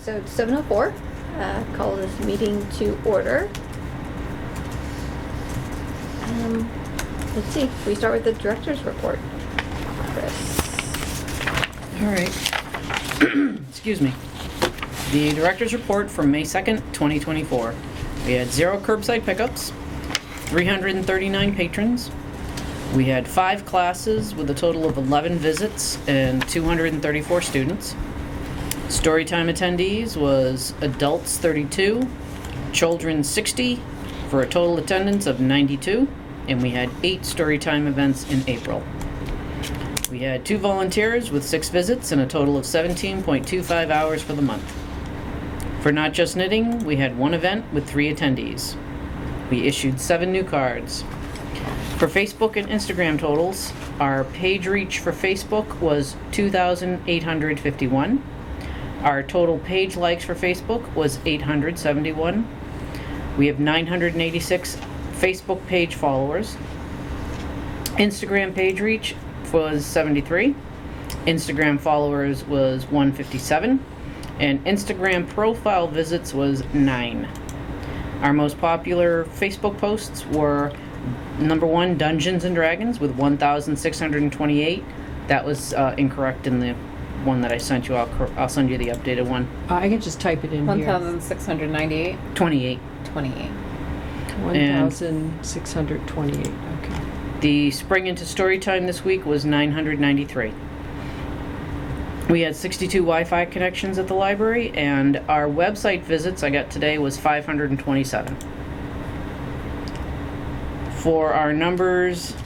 So it's 7:04. Call this meeting to order. Let's see. We start with the director's report. Chris. All right. Excuse me. The director's report from May 2nd, 2024. We had 0 curbside pickups, 339 patrons. We had 5 classes with a total of 11 visits and 234 students. Storytime attendees was adults 32, children 60, for a total attendance of 92, and we had 8 storytime events in April. We had 2 volunteers with 6 visits and a total of 17.25 hours for the month. For Not Just Knitting, we had 1 event with 3 attendees. We issued 7 new cards. For Facebook and Instagram totals, our page reach for Facebook was 2,851. Our total page likes for Facebook was 871. We have 986 Facebook page followers. Instagram page reach was 73. Instagram followers was 157. And Instagram profile visits was 9. Our most popular Facebook posts were number 1, Dungeons and Dragons with 1,628. That was incorrect in the one that I sent you. I'll send you the updated one. I can just type it in here. 1,698? 28. 28. 1,628, okay. The Spring into Storytime this week was 993. We had 62 Wi-Fi connections at the library, and our website visits I got today was 527. For our numbers,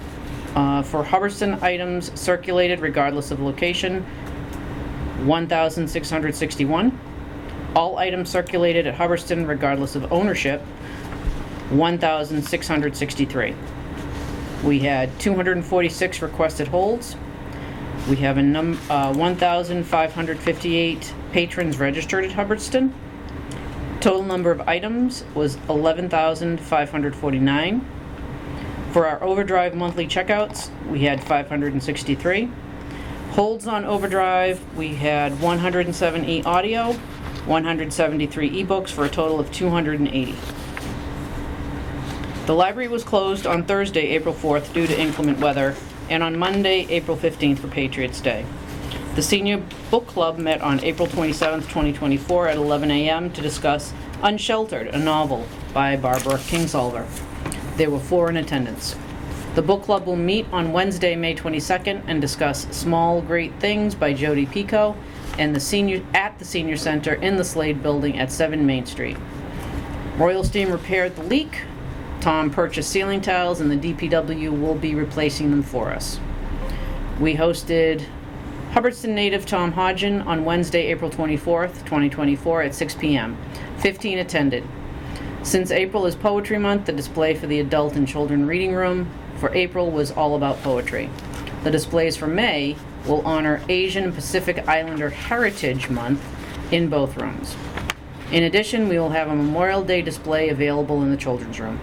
for Hubbardston items circulated regardless of location, 1,661. All items circulated at Hubbardston regardless of ownership, 1,663. We had 246 requested holds. We have 1,558 patrons registered at Hubbardston. Total number of items was 11,549. For our Overdrive monthly checkouts, we had 563. Holds on Overdrive, we had 107 e-audio, 173 ebooks for a total of 280. The library was closed on Thursday, April 4th due to inclement weather, and on Monday, April 15th for Patriots' Day. The Senior Book Club met on April 27th, 2024 at 11 a.m. to discuss Unsheltered, a novel by Barbara Kingsolver. There were 4 in attendance. The book club will meet on Wednesday, May 22nd and discuss Small Great Things by Jodi Picoult and the Senior Center in the Slade Building at 7 Main Street. Royal Steam repaired the leak. Tom purchased ceiling tiles and the DPW will be replacing them for us. We hosted Hubbardston native Tom Hodgen on Wednesday, April 24th, 2024 at 6 p.m. 15 attended. Since April is Poetry Month, the display for the adult and children reading room for April was all about poetry. The displays for May will honor Asian and Pacific Islander Heritage Month in both rooms. In addition, we will have a Memorial Day display available in the children's room.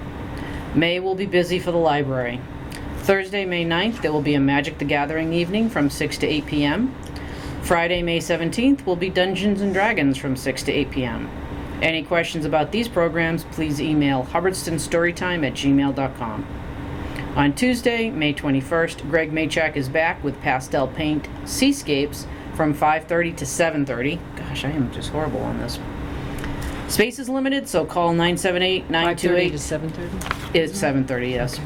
May will be busy for the library. Thursday, May 9th, there will be a Magic the Gathering evening from 6 to 8 p.m. Friday, May 17th, will be Dungeons and Dragons from 6 to 8 p.m. Any questions about these programs, please email hubbardstonstorytime@gmail.com. On Tuesday, May 21st, Greg Maychak is back with pastel paint seascapes from 5:30 to 7:30. Gosh, I am just horrible on this. Space is limited, so call 978-928. 5:30 to 7:30? It's 7:30, yes.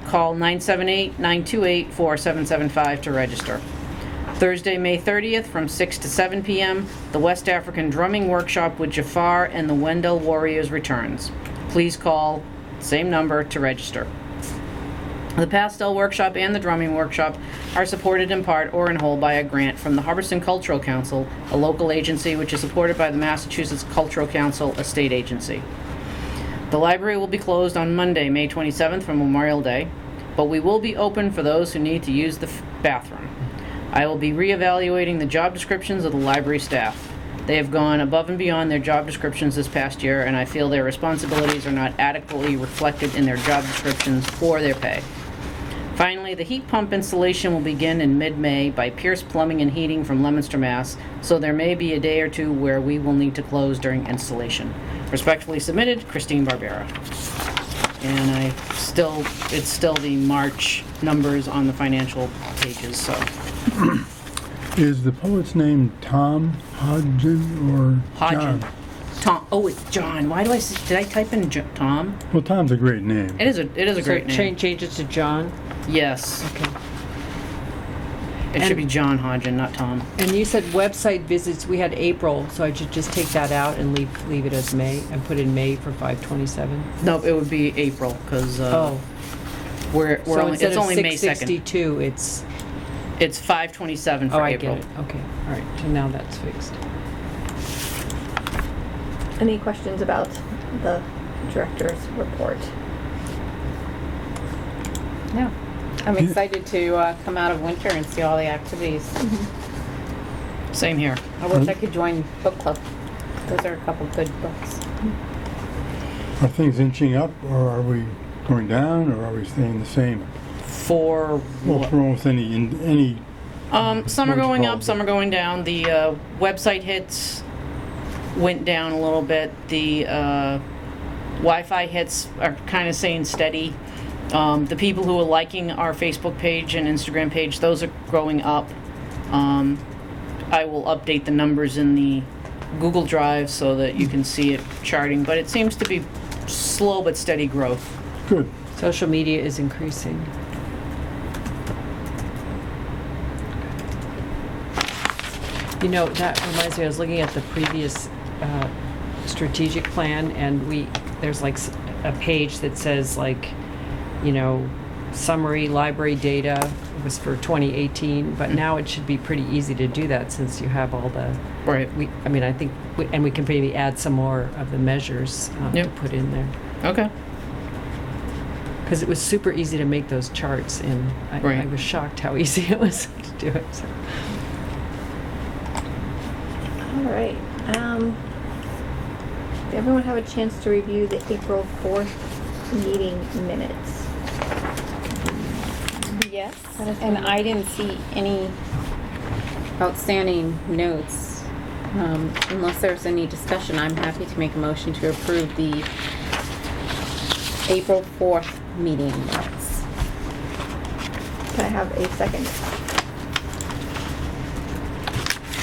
Call 978-928-4775 to register. Thursday, May 30th from 6 to 7 p.m., the West African Drumming Workshop with Jafar and the Wendell Warriors returns. Please call same number to register. The Pastel Workshop and the Drumming Workshop are supported in part or in whole by a grant from the Hubbardston Cultural Council, a local agency which is supported by the Massachusetts Cultural Council, a state agency. The library will be closed on Monday, May 27th for Memorial Day, but we will be open for those who need to use the bathroom. I will be reevaluating the job descriptions of the library staff. They have gone above and beyond their job descriptions this past year, and I feel their responsibilities are not adequately reflected in their job descriptions or their pay. Finally, finally, the heat pump installation will begin in mid-May by Pierce Plumbing and Heating from Leominster, Mass. So there may be a day or two where we will need to close during installation. Respectfully submitted, Christine Barbera. And it's still the March numbers on the financial pages, so. Is the poet's name Tom Hodgen or Hodgen. John? Tom, oh, it's John. Why did I type in Tom? Well, Tom's a great name. It is a great name. Change it to John? Yes. Okay. It should be John Hodgen, not Tom. And you said website visits, we had April, so I should just take that out and leave it as May, and put in May for 5/27? No, it would be April, because So it's only May 2nd. 662, it's, It's 5/27 for oh, I April. get it, okay, all right, so now that's fixed. Any questions about the director's report? No. I'm excited to come out of winter and see all the activities. Same here. I wish I could join book club. Those are a couple good books. Are things inching up, or are we going down, or are we staying the same? For Well, what? for almost any. Some are What's going called? up, some are going down. The website hits went down a little bit. The Wi-Fi hits are kind of staying steady. The people who are liking our Facebook page and Instagram page, those are growing up. I will update the numbers in the Google Drive so that you can see it charting, but it seems to be slow but steady growth. Good. Social media is increasing. You know, that reminds me, I was looking at the previous strategic plan, and there's like a page that says like, you know, summary library data was for 2018, but now it should be pretty easy to do that since you have all the, Right. I think, and we can maybe add some more of the measures to Yep. put in there. Okay. Because it was super easy to make those charts, and I Right. was shocked how easy it was to do it. So. All right. Did everyone have a chance to review the April 4th meeting minutes? Yes, and I didn't see any outstanding notes. Unless there's any discussion, I'm happy to make a motion to approve the April 4th meeting minutes. Can I have a second?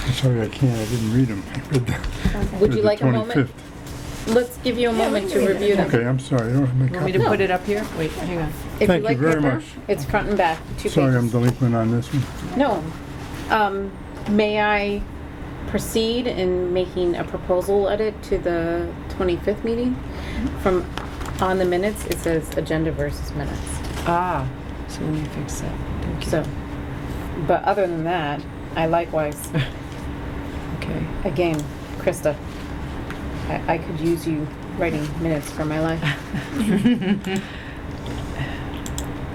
I'm sorry, I can't. I didn't read them. I read the, Would read you the like a moment? 25th. Let's give you a Yeah, we moment can to read review it. them. Okay, I'm sorry. I don't have my Want me copy. to put it up here? Wait, hang on. If Thank you like very paper, much. it's front and back, two Sorry, I'm pages. delinquent on this one. No. May I proceed in making a proposal edit to the 25th meeting? From, on the minutes, it says agenda versus minutes. Ah, so let me fix that. Thank you. So, but other than that, I likewise, Okay. again, Krista, I could use you writing minutes for my life.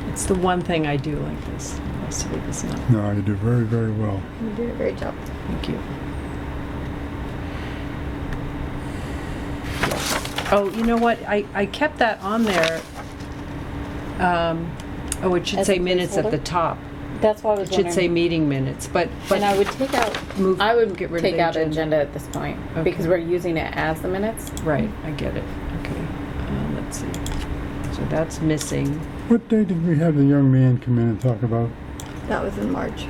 It's the one thing I do like this. The rest of it is not. No, you do very, very well. You did a great job. Thank you. Oh, you know what? I kept that on there. Oh, it should As say a minutes at the placeholder? top. That's why I was It should say wondering. meeting minutes, but And I would take out, Move- I would get rid of take the out agenda. agenda at this point, Okay. because we're using it as the minutes. right, I get it. Okay, let's see. So that's missing. What day did we have the young man come in and talk about? That was in March.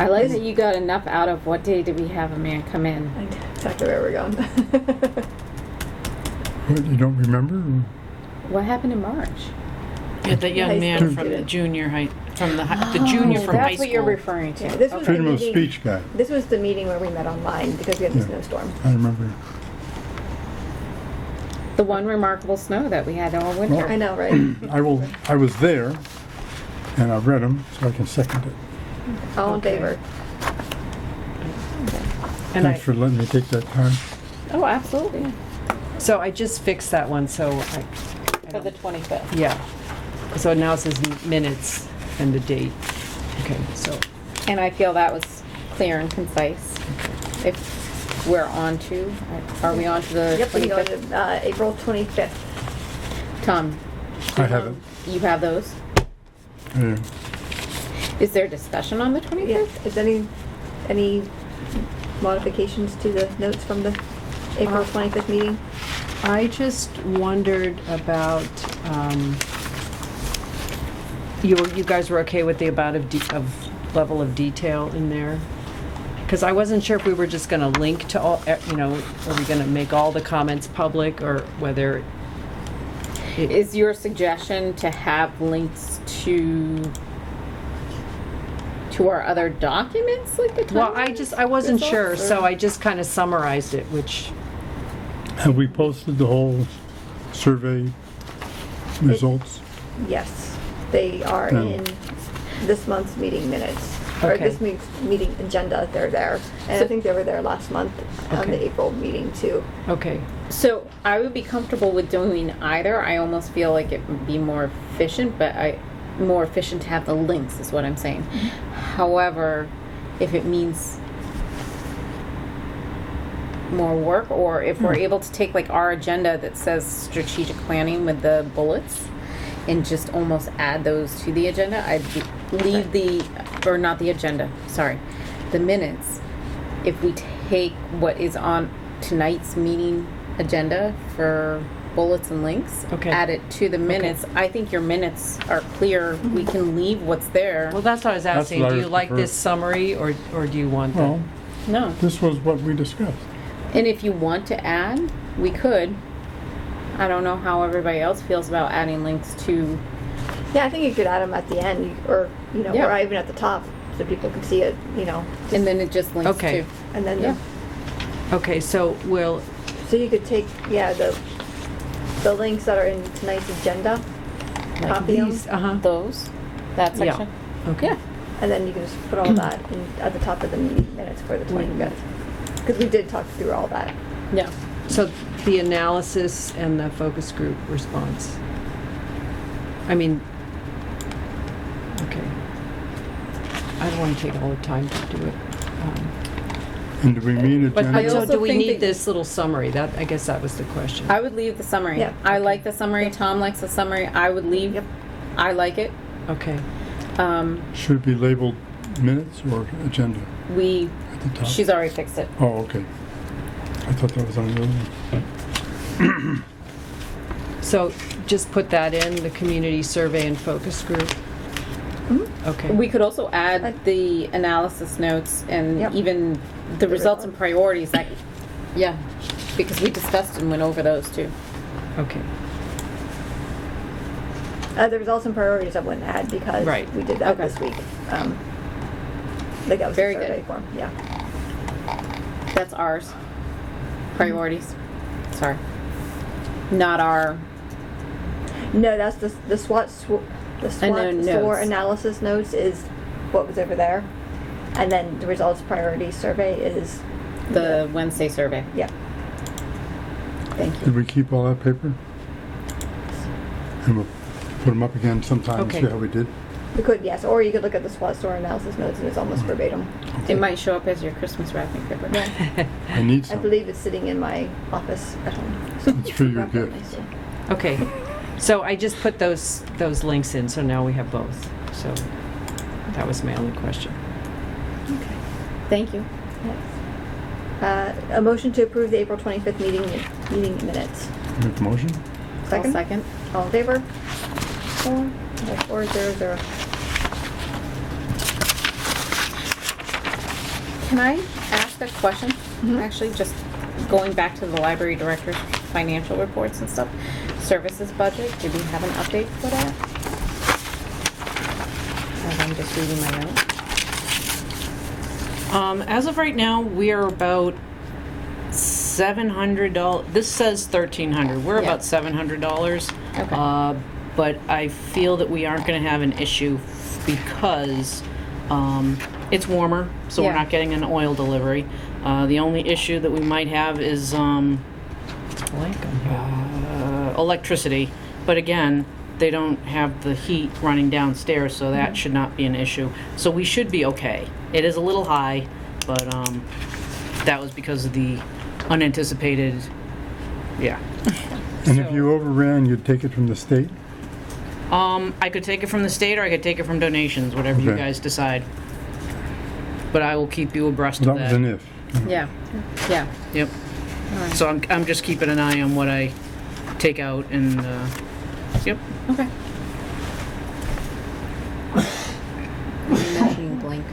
I like that you got enough out of what day did we have a man come in? I know exactly where we're going. What, you don't remember? What happened in March? Yeah, the young High man school from the student. junior high, the junior from high That's what you're school. referring to. Yeah, this was Freedom the of meeting- speech guy. This was the meeting where we met online because we had the Yeah. snowstorm. I remember. The one remarkable snow that we had all winter. I know, right? I was there, and I read them, so I can second it. All in Okay. favor? And Thanks for letting me take that time. Oh, absolutely. So I just fixed that one, so I For the 25th. yeah. So now it says minutes and the date. Okay, so, And I feel that was clear and concise. If we're on to, are we on to the Yep, we go 25th? to April 25th. Tom, I haven't. You have those? Yeah. Is there discussion on the 25th? Yeah, is any modifications to the notes from the April 25th meeting? I just wondered about, you guys were okay with the amount of level of detail in there? Because I wasn't sure if we were just gonna link to all, are we gonna make all the comments public, or whether Is your suggestion to have links to our other documents, like the well, timelines, I wasn't results, sure, or- so I just kind of summarized it, which, Have we posted the whole survey results? Yes, they are No. in this month's meeting minutes, or Okay. this week's meeting agenda, they're there. And So- I think they were there last month on Okay. the April meeting too. okay. So I would be comfortable with doing either. I almost feel like it would be more efficient, but more efficient to have the links is what I'm saying. However, if it means more work, or if we're able to take like our agenda that says strategic planning with the bullets and just almost add those to the agenda, I'd leave or not the agenda, sorry, the minutes. If we take what is on tonight's meeting agenda for bullets and links, Okay. add it to the minutes. I think your minutes are clear. We can leave what's there. Well, that's what I was That's asking. what I Do you would like prefer. this summary, or do you want the? Well, No. this was what we discussed. And if you want to add, we could. I don't know how everybody else feels about adding links to. Yeah, I think you could add them at the end, or, Yeah. or even at the top, so people can see it, And then it just links Okay. to. and then, Yeah. Okay, so so you could take, the links that are in tonight's agenda, copy them, these, Those, that Yeah. section. okay. Yeah. and then you can just put all that at the top of the meeting minutes for the 25th. Because we did talk through all that. Yeah. So the analysis and the focus group response. I mean, okay. I don't want to take all the time to do it. And do we mean But agenda? so also do we think need that- this little summary? I guess that was the question. I would leave the summary. Yeah. I like the summary. Tom likes the summary. I would leave. Yep. I like it. Okay. Should it be labeled minutes or agenda we, at the top? she's already fixed it. Oh, okay. I thought that was on the other one. So just put that in, the community survey and focus group? Okay. We could also add the analysis notes and Yep. even the results and priorities. Yeah, because we discussed and went over those too. Okay. The results and priorities I wouldn't add because Right. we did that Okay. this week. Like that was Very the survey good. form, yeah. That's ours. Priorities. Sorry. Not our. No, that's the SWOT know SWOT notes. score analysis notes is what was over there. And then the results priority survey is, The Wednesday survey. yeah. Thank you. Did we keep all that paper? And we'll put them up again sometime and see Okay. how we did. We could, yes, or you could look at the SWOT score analysis notes and it's almost verbatim. It might show up as your Christmas wrapping paper. I need I some. believe it's sitting in my office at home. It's for your Wrapped up gift. nicely. Okay. So I just put those links in, so now we have both. So that was my only question. Okay. Thank you. Yes. A motion to approve the April 25th meeting minutes. Make a motion? Second? I'll second. All in favor? 4-0-0. Can I ask a question? Mhm. Actually, just going back to the library director's financial reports and stuff. Services budget, do we have an update for that? As I'm just reading my notes. As of right now, we are about $700. This says $1,300. We're Yeah. about $700. Okay. But I feel that we aren't going to have an issue because it's warmer, so we're Yeah. not getting an oil delivery. The only issue that we might have is It's blank on here. electricity. But again, they don't have the heat running downstairs, so that should not be an issue. So we should be okay. It is a little high, but that was because of the unanticipated, yeah. And if So- you overran, you'd take it from the state? I could take it from the state or I could take it from donations, whatever you Okay. guys decide. But I will keep you abreast of That that. was an if. Yeah, yeah. Yep. All right. So I'm just keeping an eye on what I take out and, yep. Okay. You mentioned blank.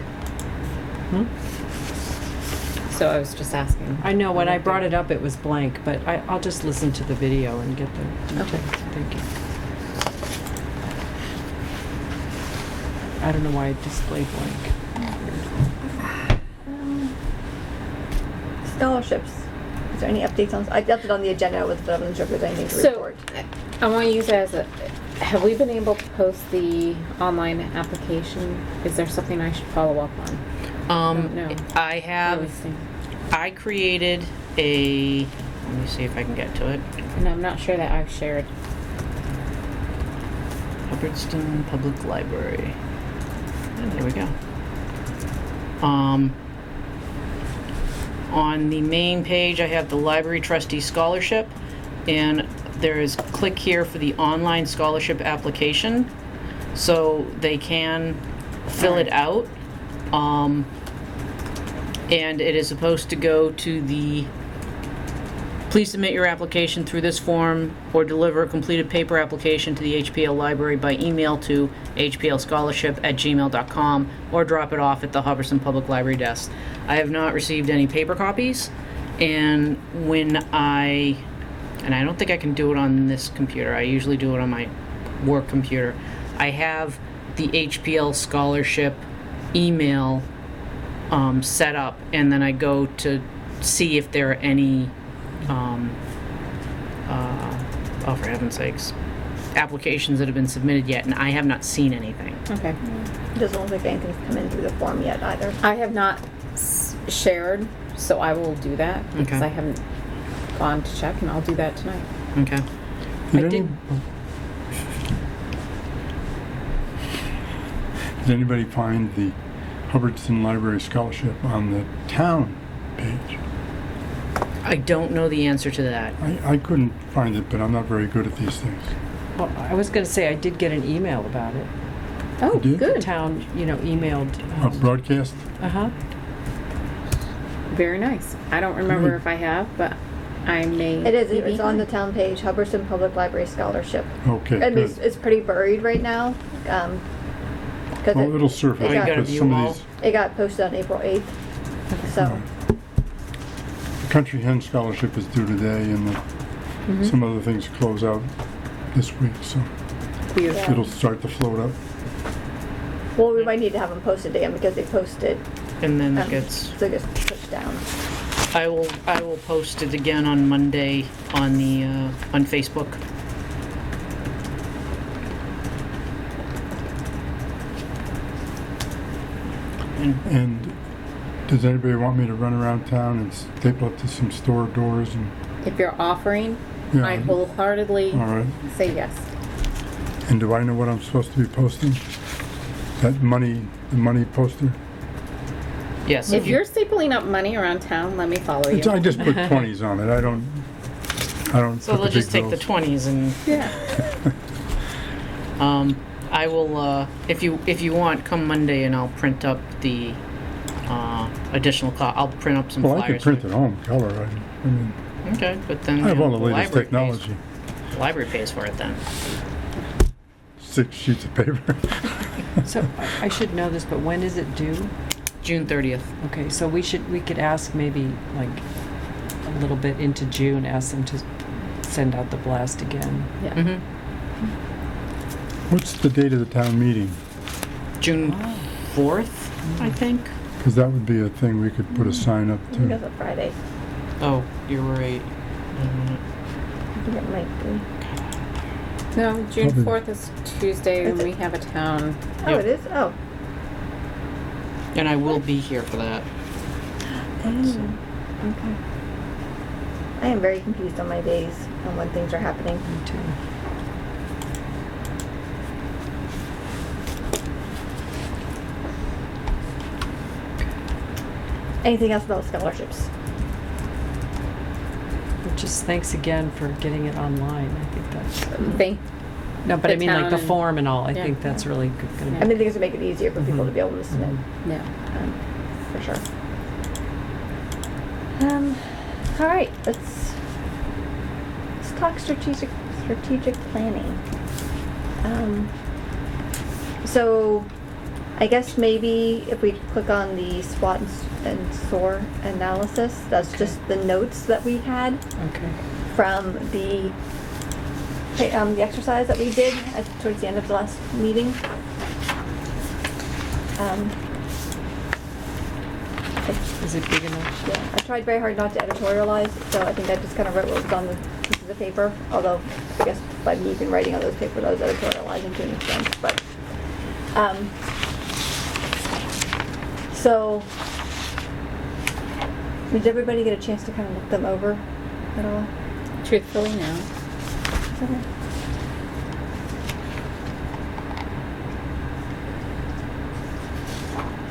So I was just asking. I know, when I brought it up, it was blank, but I'll just listen to the video and get the Okay. details. Thank you. I don't know why it displayed blank. Scholarships. Is there any updates on, I left it on the agenda, but I wasn't sure if there's anything to So, report. I want to use that as a, have we been able to post the online application? Is there something I should follow up on? No. I have, Really think- I created a, let me see if I can get to it. And I'm not sure that I've shared. Hubbardston Public Library. And there we go. On the main page, I have the Library Trustee Scholarship, and there is click here for the online scholarship application, so they can fill it out. And it is supposed to go to the, please submit your application through this form or deliver a completed paper application to the HPL library by email to hplscholarship@gmail.com or drop it off at the Hubbardston Public Library desk. I have not received any paper copies, and I don't think I can do it on this computer. I usually do it on my work computer. I have the HPL scholarship email set up, and then I go to see if there are any oh, for heaven's sakes, applications that have been submitted yet, and I have not seen anything. Okay. It doesn't look like anything's come in through the form yet either. I have not shared, so I will do that because Okay. I haven't gone to check, and I'll do that tonight. Okay. Did anybody find the Hubbardston Library Scholarship on the town page? I don't know the answer to that. I couldn't find it, but I'm not very good at these things. Well, I was going to say, I did get an email about it. Oh, You did? The good. town, emailed. A broadcast? Uh-huh. Very nice. I don't remember if I have, but I may. It is, be it's on the behind. town page, Hubbardston Public Library Scholarship. Okay, I mean, good. it's pretty buried right now, because Well, it'll surface it got- gotta because view some all? of these, it got posted on April 8th, so. the Country Hen Scholarship is due today, and some other things close out this week, so Beautiful. it'll start to float up. Well, we might need to have them posted again because they posted, And then it gets, so it gets pushed down. I will post it again on Monday on the, on Facebook. And does anybody want me to run around town and staple up to some store doors and, If you're offering, Yeah. I wholeheartedly all right? say yes. And do I know what I'm supposed to be posting? The money poster? Yes. If you're stapling up money around town, let me follow you. It's, I just put 20s on it. I don't So put the let's just big take the bills. 20s and, Yeah. I will, if you want, come Monday and I'll print up the, additional I'll print up some Well, flyers. I could print it home, color. I mean, Okay, but then, I have you all know, the latest library technology. the library pays for it then. 6 sheets of paper. So I should know this, but when is it due? June 30th. Okay, so we could ask maybe like a little bit into June, ask them to send out the blast again. Yeah. Mm-hmm. What's the date of the town meeting? June Wow. 4th, I think. Because that would be a thing we could put a sign up I think it's to. a Friday. Oh, you're right. I think it might be. No, June Probably- 4th is Tuesday, and Is it? we have a town. Oh, Yep. it is? Oh. And I will be here for that. Okay. I am very confused on my days and when things are happening. Me too. Anything else about scholarships? But just thanks again for getting it online. I think that's, No, but I the mean, like, town the and- form and all, I Yeah. think that's really gonna I be. think it's to make it easier for people to be able to submit, Yeah. for sure. All right, let's talk strategic planning. So I guess maybe if we click on the SWOT and SOAR analysis, that's Okay. just the notes that we had Okay. from the exercise that we did towards the end of the last meeting. Is it big enough? Yeah, I tried very hard not to editorialize, so I think I just kind of wrote what was on the pieces of paper, although I guess by me even writing on those papers, I was editorializing to an extent, but, so, did everybody get a chance to kind of look them over at all? Truthfully, no. Okay.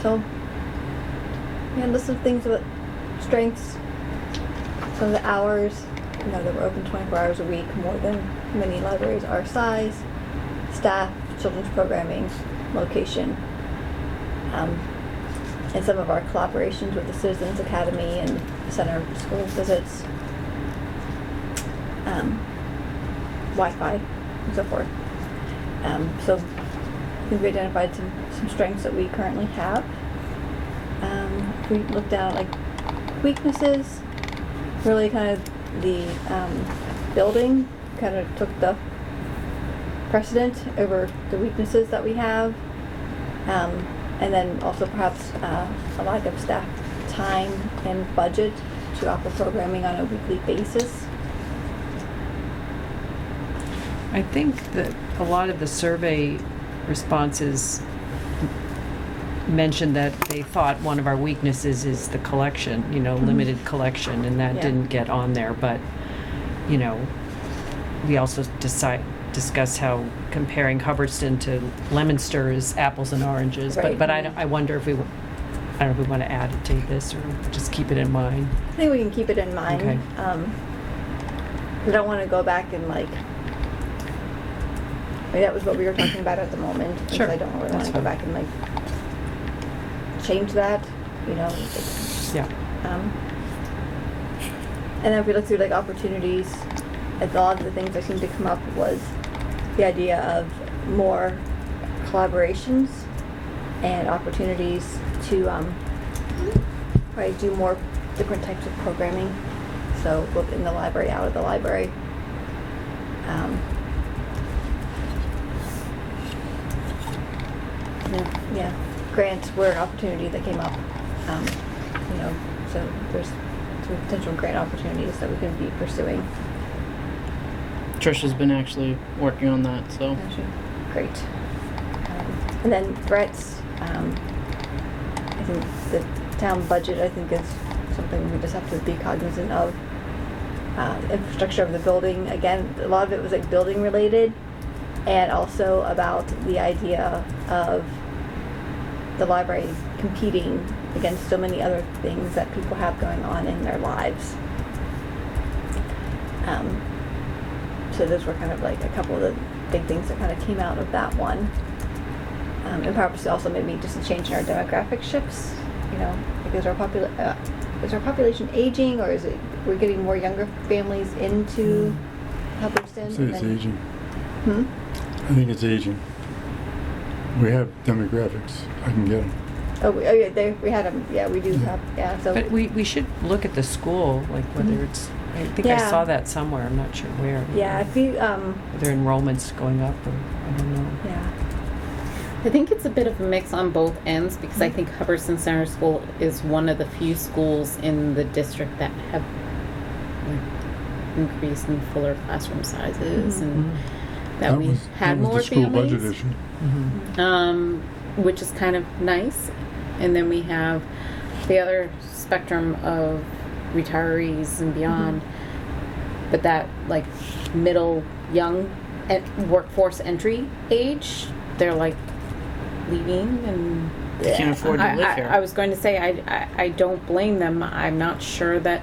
So, yeah, list of things about strengths, some of the hours, that we're open 24 hours a week, more than many libraries our size, staff, children's programming, location, and some of our collaborations with the Citizens Academy and Center for School Visits, Wi-Fi, and so forth. So I think we identified some strengths that we currently have. We looked down at like weaknesses, really kind of the building kind of took the precedent over the weaknesses that we have. And then also perhaps a lack of staff time and budget to offer programming on a weekly basis. I think that a lot of the survey responses mentioned that they thought one of our weaknesses is the collection, limited collection, and that Yeah. didn't get on there. But, we also discuss how comparing Hubbardston to Leominster is apples and oranges. Right. But I wonder if we want to add it to this or just keep it in mind. I think we can keep it in mind. Okay. We don't want to go back and that was what we were talking about at the moment. and so Sure. I don't really want That's to go fine. back and change that, Yeah. And then if we look through opportunities, a lot of the things that seemed to come up was the idea of more collaborations and opportunities to probably do more different types of programming. So both in the library, out of the library. Yeah, grants were an opportunity that came up. So there's some potential grant opportunities that we can be pursuing. Trisha's been actually working on that, so. Actually, great. And then threats. I think the town budget, I think, is something we just have to be cognizant of. Infrastructure of the building, again, a lot of it was building related, and also about the idea of the library competing against so many other things that people have going on in their lives. So those were kind of a couple of the big things that kind of came out of that one. And perhaps also maybe just a change in our demographic shifts. Is our population aging, or is it we're getting more younger families into Hubbardston? I'd say it's aging. Hmm? I think it's aging. We have demographics. I can get them. Yeah, we had them. Yeah, we do have. Yeah, so. But we should look at the school, whether Mhm. it's, I think I Yeah. saw that somewhere, I'm not sure where. Yeah, if you. Whether enrollment's going up or, I don't know. Yeah. I think it's a bit of a mix on both ends because I think Hubbardston Center School is one of the few schools in the district that have increased in fuller classroom sizes Mhm. and that we had more the school families, budget issue. which is kind of nice. And then we have the other spectrum of retirees and beyond, but that middle young workforce entry age, they're leaving and They can't afford to live here. I was going to say I don't blame them. I'm not sure that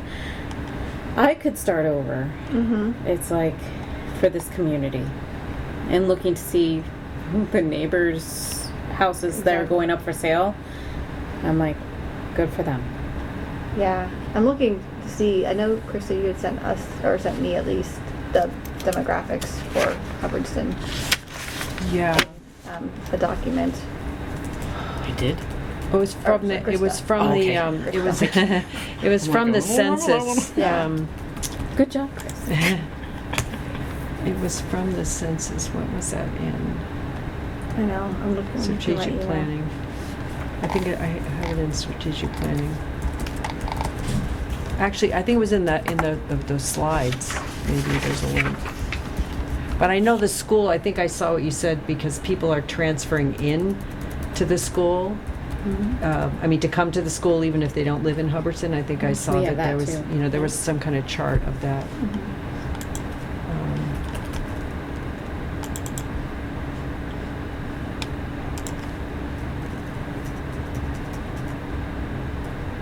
I could start over. Mm-hmm. It's for this community. and looking to see the neighbors' houses that are Exactly. going up for sale. I'm like, good for them. Yeah, I'm looking to see, I know, Krista, you had sent us, or sent me at least, the demographics for Hubbardston, Yeah. a document. I did? It was from the, it was Krista. from Oh, the, okay. it was, it was I'm from like, the census. Yeah. Good job, Chris. It was from the census. What was that in? I know, I'm looking through my Strategic email. planning. I think I have it in strategic planning. Actually, I think it was in the slides. Maybe there's a link. But I know the school, I think I saw what you said, because people are transferring in to the school. I mean, to come to the school even if they don't live in Hubbardston. I think I saw Yeah, that there that was, too. you know, there was some kind of chart of that.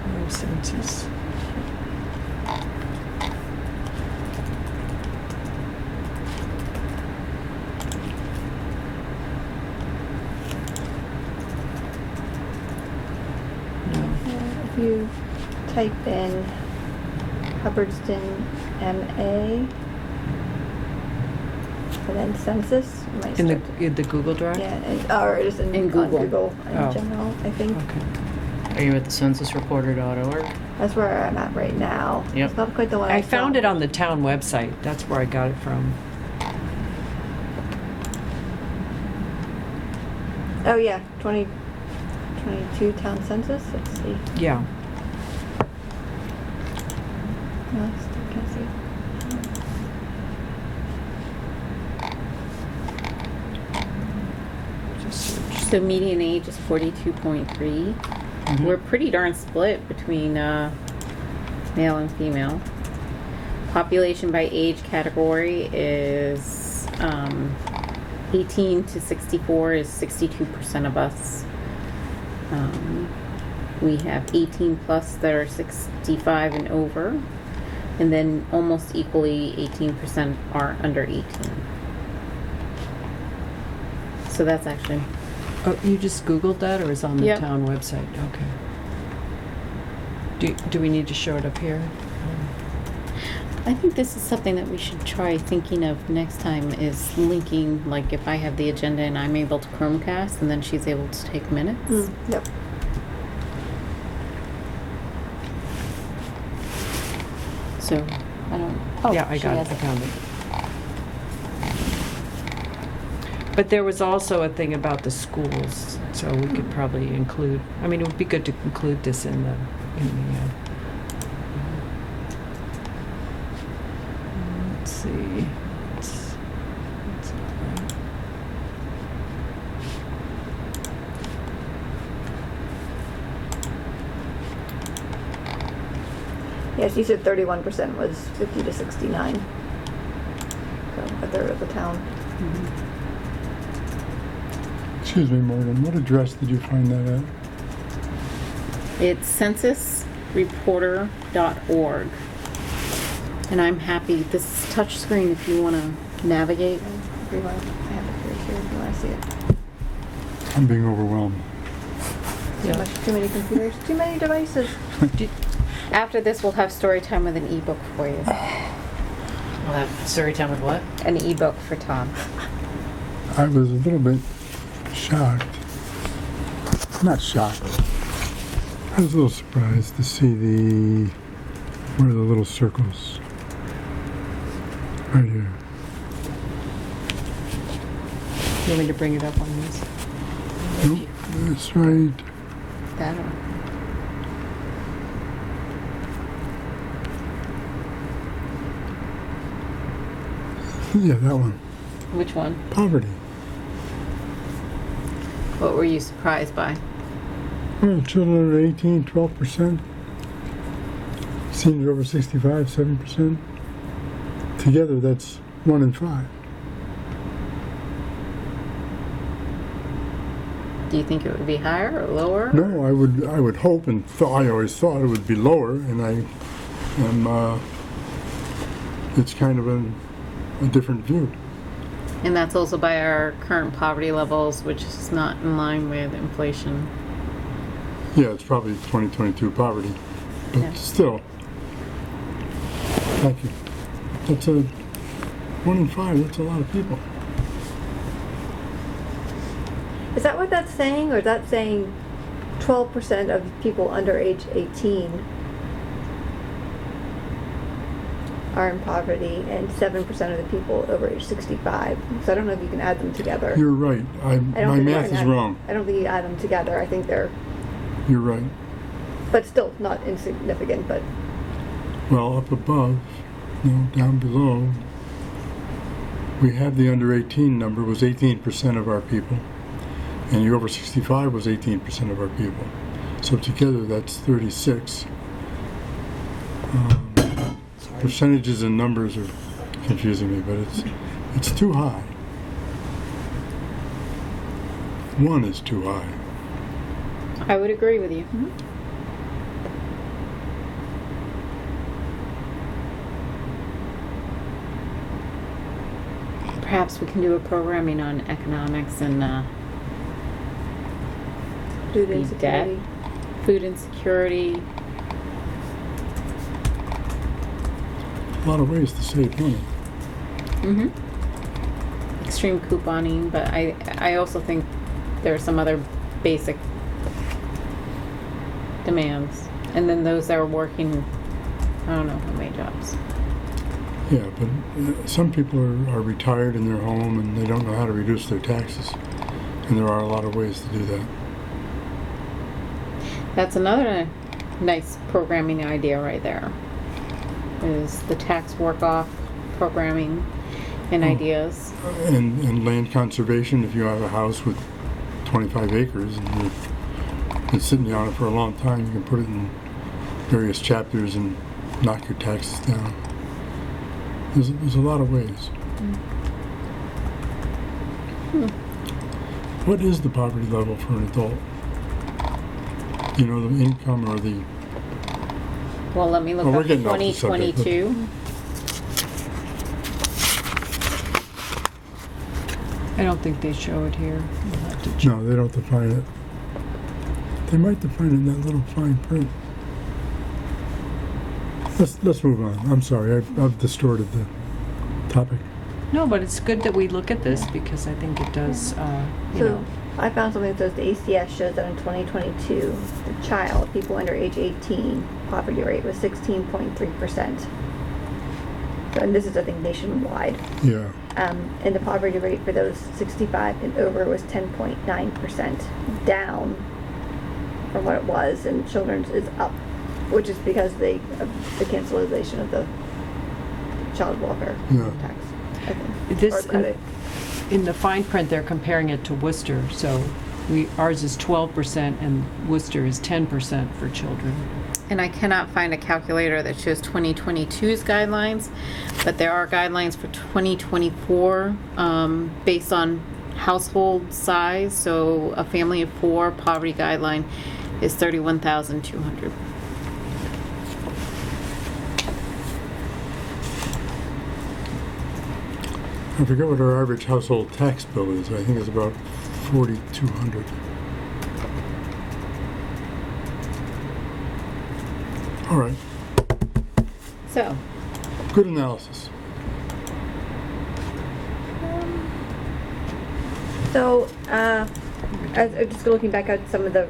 No census. No. If you type in Hubbardston MA, and then census, you might In start to- the Google Drive? Yeah, or just in In on Google. Google in Oh. general, I think. Okay. Are you at the censusreporter.org? That's where I'm at right now. Yep. It's not quite the one I saw. found it on the town website. That's where I got it from. Oh, yeah, 2022 town census, let's see. Yeah. No, I still can't see it. Just search. So median age is 42.3. Mhm. We're pretty darn split between male and female. Population by age category is 18 to 64 is 62% of us. We have 18 plus that are 65 and over, and then almost equally 18% are under 18. So that's actually Oh, you just Googled that, or is it on the Yep. town website? Okay. Do we need to show it up here? I think this is something that we should try thinking of next time, is linking, like if I have the agenda and I'm able to Chromecast and then she's able to take minutes. Yep. So, I don't, oh, Yeah, I she got has it. I found it. But there was also a thing about the schools, so we could probably include, I mean, it would be good to include this in the let's see. It's Yes, you said 31% was 50 to 69. So a third of the town. Excuse me, Morgan, what address did you find that at? It's censusreporter.org. And I'm happy, this is touchscreen if you want to navigate. If you want, I have it here too if you want to see it. I'm being overwhelmed. Too many computers, too many devices. After this, we'll have story time with an ebook for you. We'll have story time with what? An ebook for Tom. I was a little bit shocked. Not shocked. I was a little surprised to see where are the little circles? Right here. You want me to bring it up on this? Nope, that's right. That one. Yeah, that one. Which one? Poverty. What were you surprised by? Well, children under 18, 12%. Seniors over 65, 7%. Together, that's 1 in 5. Do you think it would be higher or lower? No, I would hope, and I always thought it would be lower, and I am. It's kind of a different view. And that's also by our current poverty levels, which is not in line with inflation. Yeah, it's probably 2022 poverty, but Yeah. still. Thank you. That's 1 in 5, that's a lot of people. Is that what that's saying, or is that saying 12% of people under age 18 are in poverty and 7% of the people over age 65? So I don't know if you can add them together. You're right. I don't My think math you can is add- wrong. I don't think you add them together. I think they're, You're right. but still not insignificant, but Well, up above, no, down below, we have the under 18 number was 18% of our people, and the over 65 was 18% of our people. So together, that's 36. Percentages and numbers are confusing me, but it's too high. 1 is too high. I would agree with you. Perhaps we can do a programming on economics and food Be insecurity. food insecurity. A lot of ways to save money. Extreme couponing, but I also think there are some other basic demands. And then those that are working, I don't know how many jobs. Yeah, but some people are retired in their home and they don't know how to reduce their taxes. And there are a lot of ways to do that. That's another nice programming idea right there. Is the tax work-off programming and ideas. And land conservation, if you have a house with 25 acres and you've been sitting on it for a long time, you can put it in various chapters and knock your taxes down. There's a lot of ways. What is the poverty level for an adult? You know, the income or the... Well, let me look Well, we're up getting off the subject, but- 2022. I don't think they show it here. We'll have to check. No, they don't define it. They might define it in that little fine print. Let's move on. I'm sorry, I've distorted the topic. No, but it's good that we look at this because I think it does, you So know. I found something that says the ACS shows that in 2022, the child, people under age 18, poverty rate was 16.3%. So, and this is, I think, nationwide. Yeah. And the poverty rate for those 65 and over was 10.9%, down from what it was, and children's is up, which is because of the cancellation of the child welfare Yeah. tax, I think, This, or credit. in the fine print, they're comparing it to Worcester, so ours is 12% and Worcester is 10% for children. And I cannot find a calculator that shows 2022's guidelines, but there are guidelines for 2024 based on household size. So a family of 4 poverty guideline is 31,200. I forget what our average household tax bill is. I think it's about $4,200. All right, So good analysis. So, as just looking back at some of the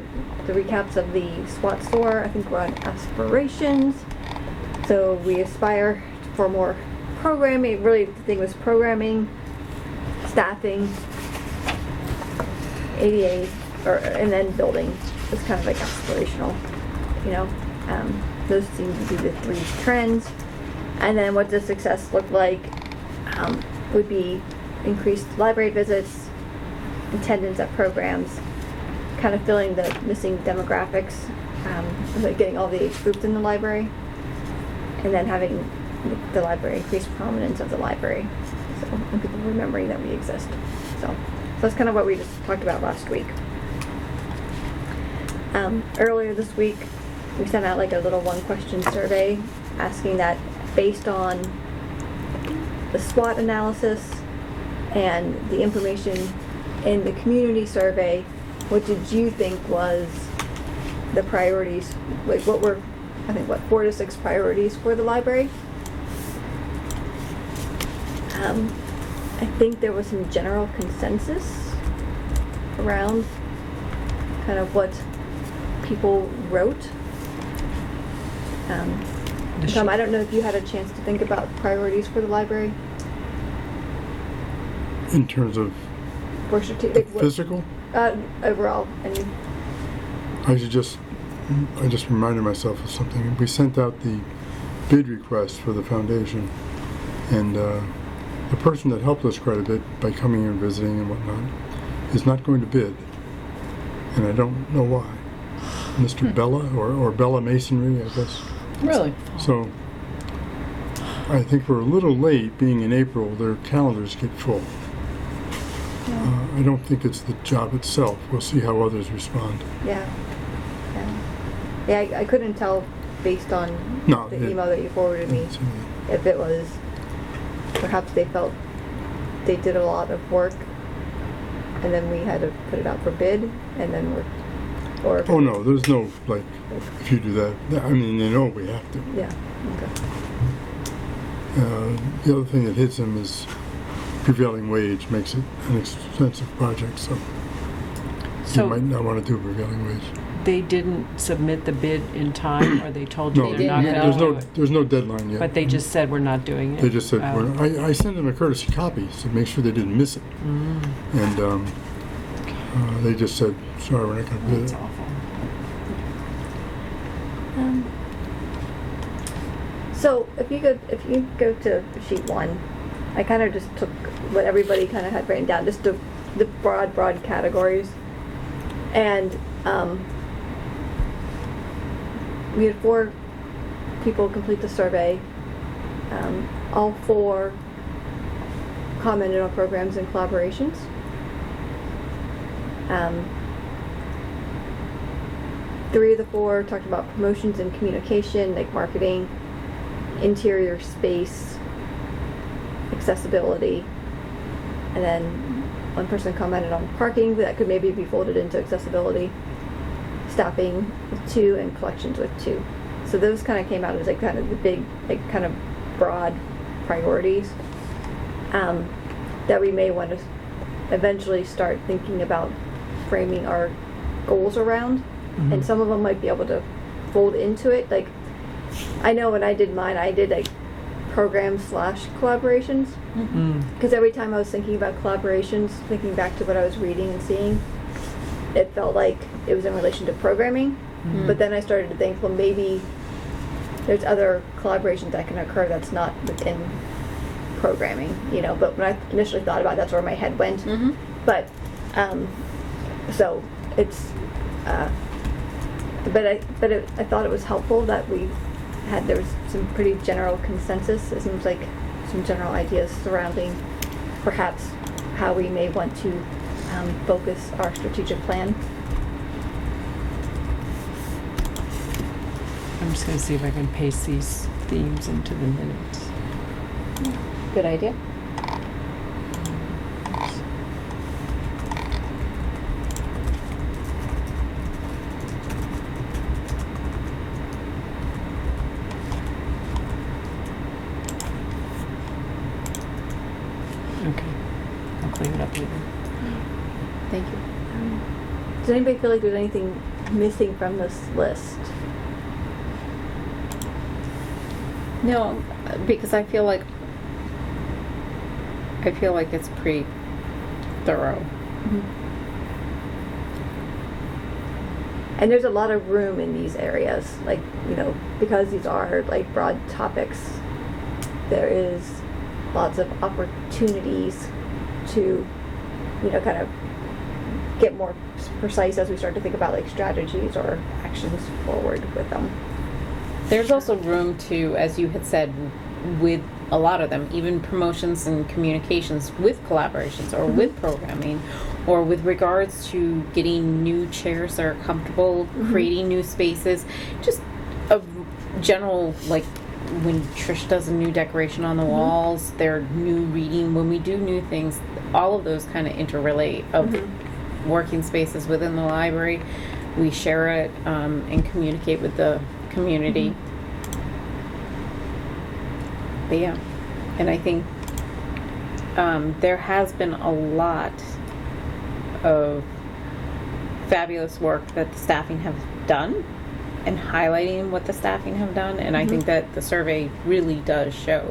recaps of the SWAT store, I think we're on aspirations. So we aspire for more programming. Really, the thing was programming, staffing, ADA, and then building was kind of like aspirational, you know. Those seem to be the 3 trends. And then what does success look like? Would be increased library visits, attendance at programs, kind of filling the missing demographics, like getting all the age groups in the library, and then having the library increase prominence of the library, so and people remembering that we exist. So that's kind of what we just talked about last week. Earlier this week, we sent out like a little 1-question survey asking that based on the SWOT analysis and the information in the community survey, what did you think was the priorities? Like what were, I think, 4 to 6 priorities for the library? I think there was some general consensus around kind of what people wrote. Tom, I don't know if you had a chance to think about priorities for the library In terms of for strategic physical, overall. And I just reminded myself of something. We sent out the bid request for the foundation, and the person that helped us quite a bit by coming and visiting and whatnot is not going to bid, and I don't know why. Mr. Bella or Bella Masonry, I guess. Really? So I think we're a little late. Being in April, their calendars get full. I don't think it's the job itself. We'll see how others respond. yeah, I couldn't tell based on No, the email that you forwarded me if it was perhaps they felt they did a lot of work and then we had to put it out for bid and then or Oh no, there's no, like, if you do that, I mean, they know we have to. yeah, okay. The other thing that hits them is prevailing wage makes it an expensive project, so you might not want to do prevailing wage. They didn't submit the bid in time, or they told you No, they're not didn't. going to do it? there's no deadline yet. But they just said, we're not doing it? They just said, Oh. I sent them a courtesy copy to make sure they didn't miss it. And they just said, sorry, we're not going to bid That's it. awful. So if you go to sheet 1, I kind of just took what everybody kind of had written down, just the broad categories, and we had 4 people complete the survey. All 4 commented on programs and collaborations. 3 of the 4 talked about promotions and communication, like marketing, interior space, accessibility, and then one person commented on parking that could maybe be folded into accessibility, staffing with 2, and collections with 2. So those kind of came out as like kind of the big, like kind of broad priorities that we may want to eventually start thinking about framing our goals around. And some of them might be able to fold into it. Like, I know when I did mine, I did like program/collaborations. Because every time I was thinking about collaborations, thinking back to what I was reading and seeing, it felt like it was in relation to programming. But then I started to think, well, maybe there's other collaborations that can occur that's not within programming, you know. But when I initially thought about it, that's where my head went. But so it's. But I thought it was helpful that there was some pretty general consensus. It seems like some general ideas surrounding perhaps how we may want to focus our strategic plan. I'm just going to see if I can paste these themes into the minutes. Good idea. Okay. I'll clean it up later. Thank you. Does anybody feel like there's anything missing from this list? No, because I feel like it's pretty thorough. And there's a lot of room in these areas, like, you know, because these are like broad topics, there is lots of opportunities to, you know, kind of get more precise as we start to think about like strategies or actions forward with them. There's also room to, as you had said, with a lot of them, even promotions and communications with collaborations or with programming, or with regards to getting new chairs that are comfortable, creating new spaces, just a general like when Trish does a new decoration on the walls, their new reading, when we do new things, all of those kind of interrelate of working spaces within the library. We share it and communicate with the community. But yeah, and I think there has been a lot of fabulous work that the staffing have done and highlighting what the staffing have done, and I think that the survey really does show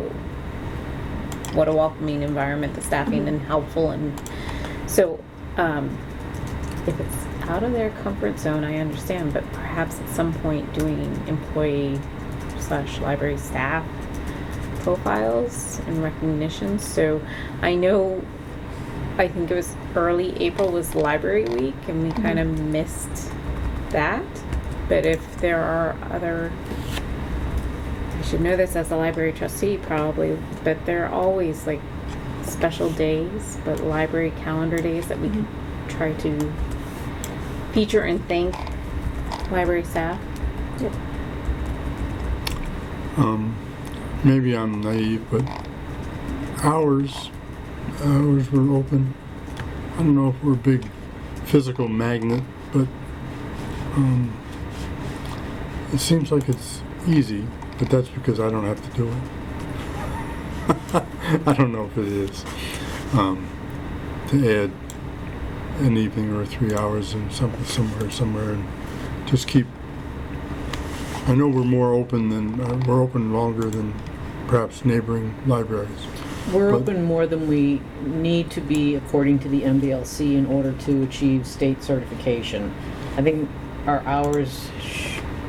what a welcoming environment the staffing and helpful, and so if it's out of their comfort zone, I understand, but perhaps at some point doing employee / library staff profiles and recognitions. So I know, I think it was early April was Library Week, and we kind of missed that. But if there are other, I should know this as a library trustee probably, but there are always like special days, but library calendar days that we can try to feature and thank library staff. Yep. Maybe I'm naive, but hours were open. I don't know if we're a big physical magnet, but it seems like it's easy, but that's because I don't have to do it. I don't know if it is. To add an evening or 3 hours and somewhere, and just keep. I know we're more open than we're open longer than perhaps neighboring libraries. We're open more than we need to be according to the MBLC in order to achieve state certification. I think our hours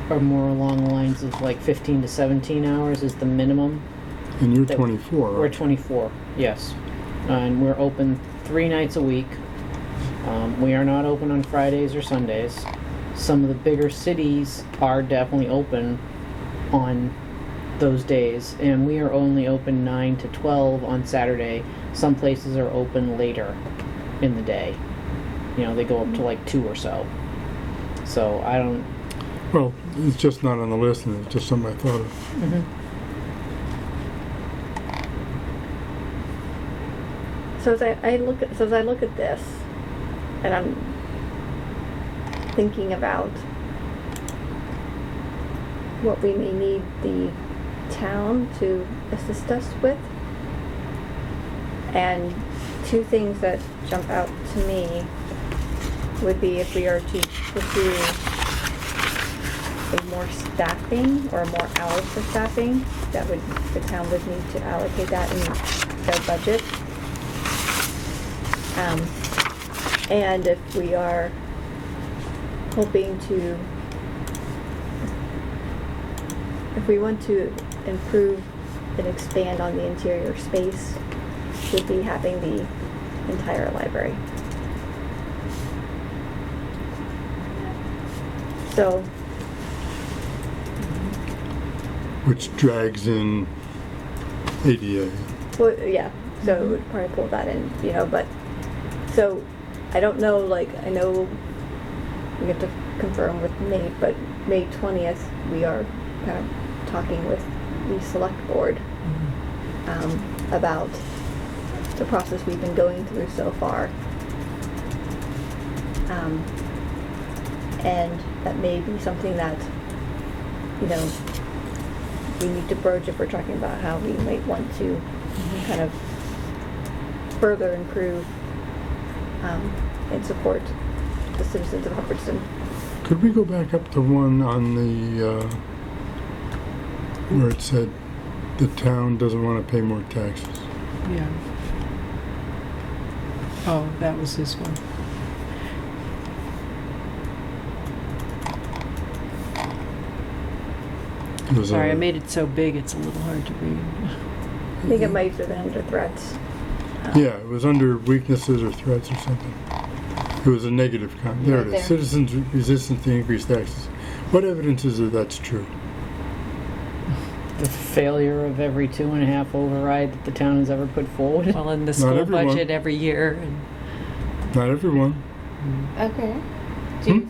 are more along the lines of like 15 to 17 hours is the minimum. And you're 24, right? We're 24, yes. And we're open 3 nights a week. We are not open on Fridays or Sundays. Some of the bigger cities are definitely open on those days, and we are only open 9 to 12 on Saturday. Some places are open later in the day. You know, they go up to like 2 or so. So I don't... Well, it's just not on the list, and it's just something I thought of. So as I look at this, and I'm thinking about what we may need the town to assist us with, and 2 things that jump out to me would be if we are to pursue a more staffing or more hours for staffing, that would, the town would need to allocate that in their budget. And if we are hoping to, if we want to improve and expand on the interior space, would be having the entire library. So, Which drags in ADA. well, yeah, so it would probably pull that in, you know, but, so, I don't know, like, I know we have to confirm with Nate, but May 20th, we are kind of talking with the select board about the process we've been going through so far. And that may be something that, you know, we need to broach if we're talking about how we might want to kind of further improve and support the citizens of Hubbardston. Could we go back up to one on the, where it said the town doesn't want to pay more taxes? Yeah. Oh, that was this one. It was Sorry, I a- made it so big it's a little hard to read. I think it might have been under threats. Yeah, it was under weaknesses or threats or something. It was a negative comment. There Right it is. there. Citizens' resistance to increased taxes. What evidence is that that's true? The failure of every 2.5 override that the town has ever put forward. Well, in the school everyone. budget every year. And Not everyone. Okay. Do you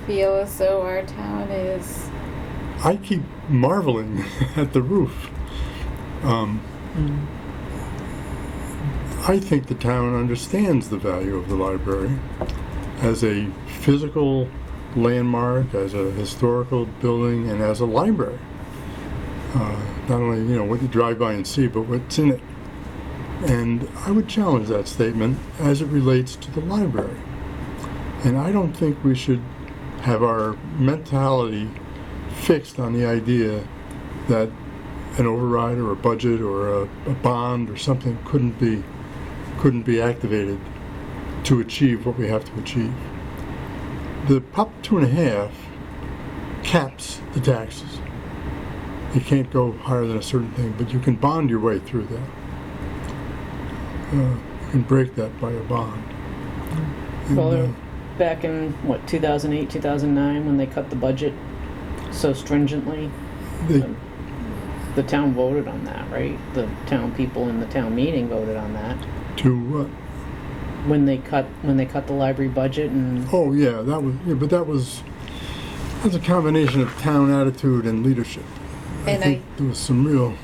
feel as though our town is I keep marveling at the roof. I think the town understands the value of the library as a physical landmark, as a historical building, and as a library. Not only, what you drive by and see, but what's in it. And I would challenge that statement as it relates to the library. And I don't think we should have our mentality fixed on the idea that an override or a budget or a bond or something couldn't be activated to achieve what we have to achieve. The Prop 2.5 caps the taxes. You can't go higher than a certain thing, but you can bond your way through that. You can break that by a bond. Well, back in, 2008, 2009, when they cut the budget so stringently, the town voted on that, right? The town people in the town meeting voted on that. To what? When they cut the library budget and... Oh, yeah, but that's a combination of town attitude and leadership. And I think there was some real...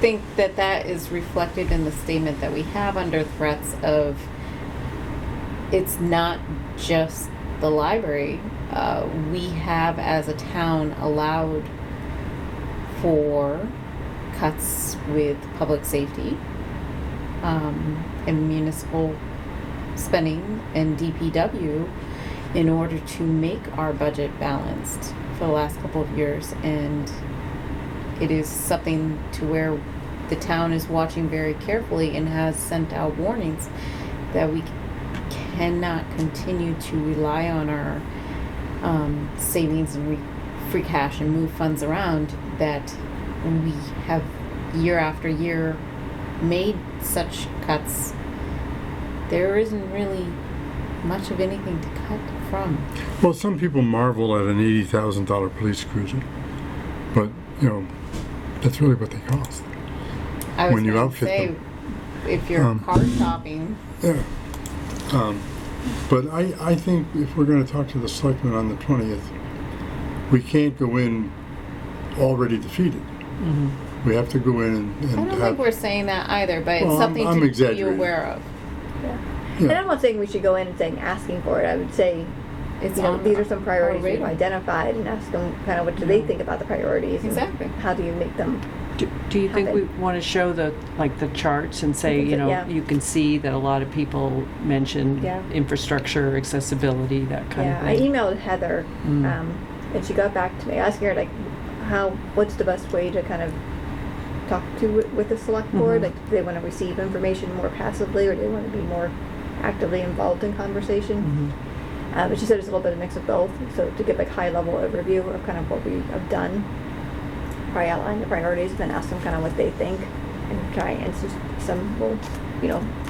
think that is reflected in the statement that we have under threats of it's not just the library. We have, as a town, allowed for cuts with public safety and municipal spending and DPW in order to make our budget balanced for the last couple of years, and it is something to where the town is watching very carefully and has sent out warnings that we cannot continue to rely on our savings and free cash and move funds around, that we have year after year made such cuts. There isn't really much of anything to cut from. Well, some people marvel at an $80,000 police cruiser, but, that's really what they cost. I was when you going to outfit say, them. if you're car shopping, Yeah. But I think if we're going to talk to the selectmen on the 20th, we can't go in already defeated. Mm-hmm. We have to go in and I don't have... think we're saying that either, but Well, it's something I'm to be exaggerating. aware of. Yeah. Yeah. And I'm not saying we should go in and saying asking for it. I would say, It's these are some priorities we've radar. identified, and ask them kind of what do they think about the priorities. And Exactly. how do you make them? Do you think we happen. want to show the charts and say, think so, yeah. you can see that a lot of people mentioned Yeah. infrastructure, accessibility, that kind Yeah, of I thing? emailed Heather, and she got back to me asking her what's the best way to kind of talk to with the select board? Mhm. Like, do they want to receive information more passively, or do they want to be more actively involved in conversation? Mhm. But she said it's a little bit of a mix of both. So to give high level overview of kind of what we have done, probably outline the priorities, then ask them kind of what they think, and try and some will,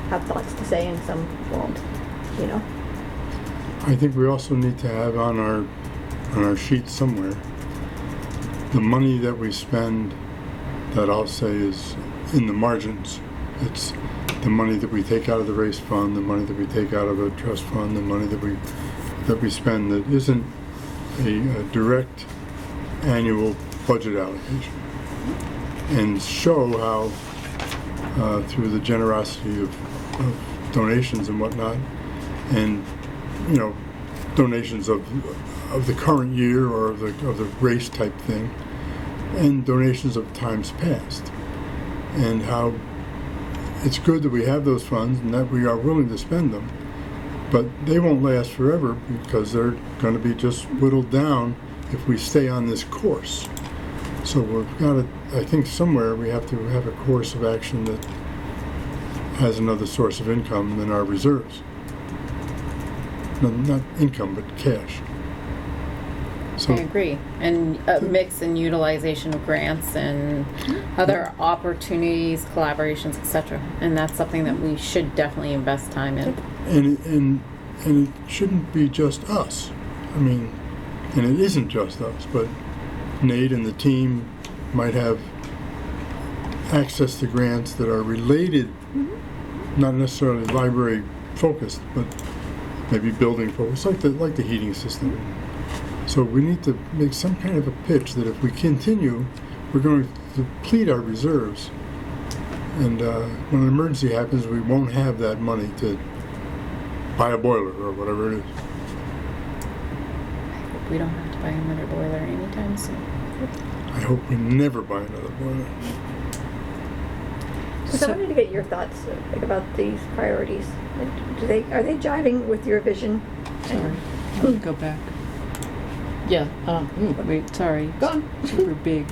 have thoughts to say and some won't, I think we also need to have on our sheet somewhere the money that we spend that I'll say is in the margins. It's the money that we take out of the race fund, the money that we take out of a trust fund, the money that we spend that isn't a direct annual budget allocation, and show how through the generosity of donations and whatnot, and donations of the current year or of the race type thing, and donations of times past, and how it's good that we have those funds and that we are willing to spend them, but they won't last forever because they're going to be just whittled down if we stay on this course. So we've got to, I think somewhere we have to have a course of action that has another source of income than our reserves. Not income, but cash. So I agree. And a mix and utilization of grants and other opportunities, collaborations, etc. And that's something that we should definitely invest time in. And it shouldn't be just us. I mean, and it isn't just us, but Nate and the team might have access to grants that are related, not necessarily library focused, but maybe building focused, like the heating system. So we need to make some kind of a pitch that if we continue, we're going to deplete our reserves. And when an emergency happens, we won't have that money to buy a boiler or whatever it is. We don't have to buy another boiler anytime soon. I hope we never buy another boiler. So I wanted to get your thoughts like, about these priorities. Like, are they jiving with your vision? Sorry. Go back. Yeah. Wait, sorry. Go on. Super big.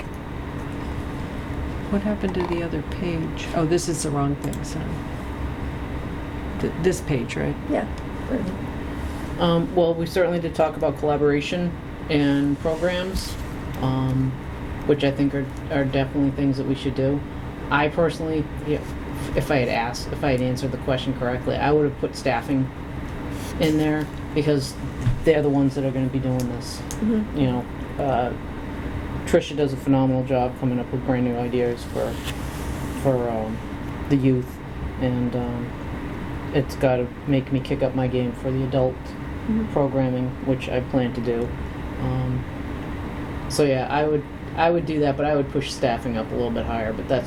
What happened to the other page? Oh, this is the wrong thing, sorry. This page, right? Yeah. Well, we certainly did talk about collaboration and programs, which I think are definitely things that we should do. I personally, if I had answered the question correctly, I would have put staffing in there because they're the ones that are going to be doing this. Mm-hmm. You know, Tricia does a phenomenal job coming up with brand new ideas for the youth, and it's got to make me kick up my game for the adult programming, which I plan to do. So yeah, I would do that, but I would push staffing up a little bit higher. But that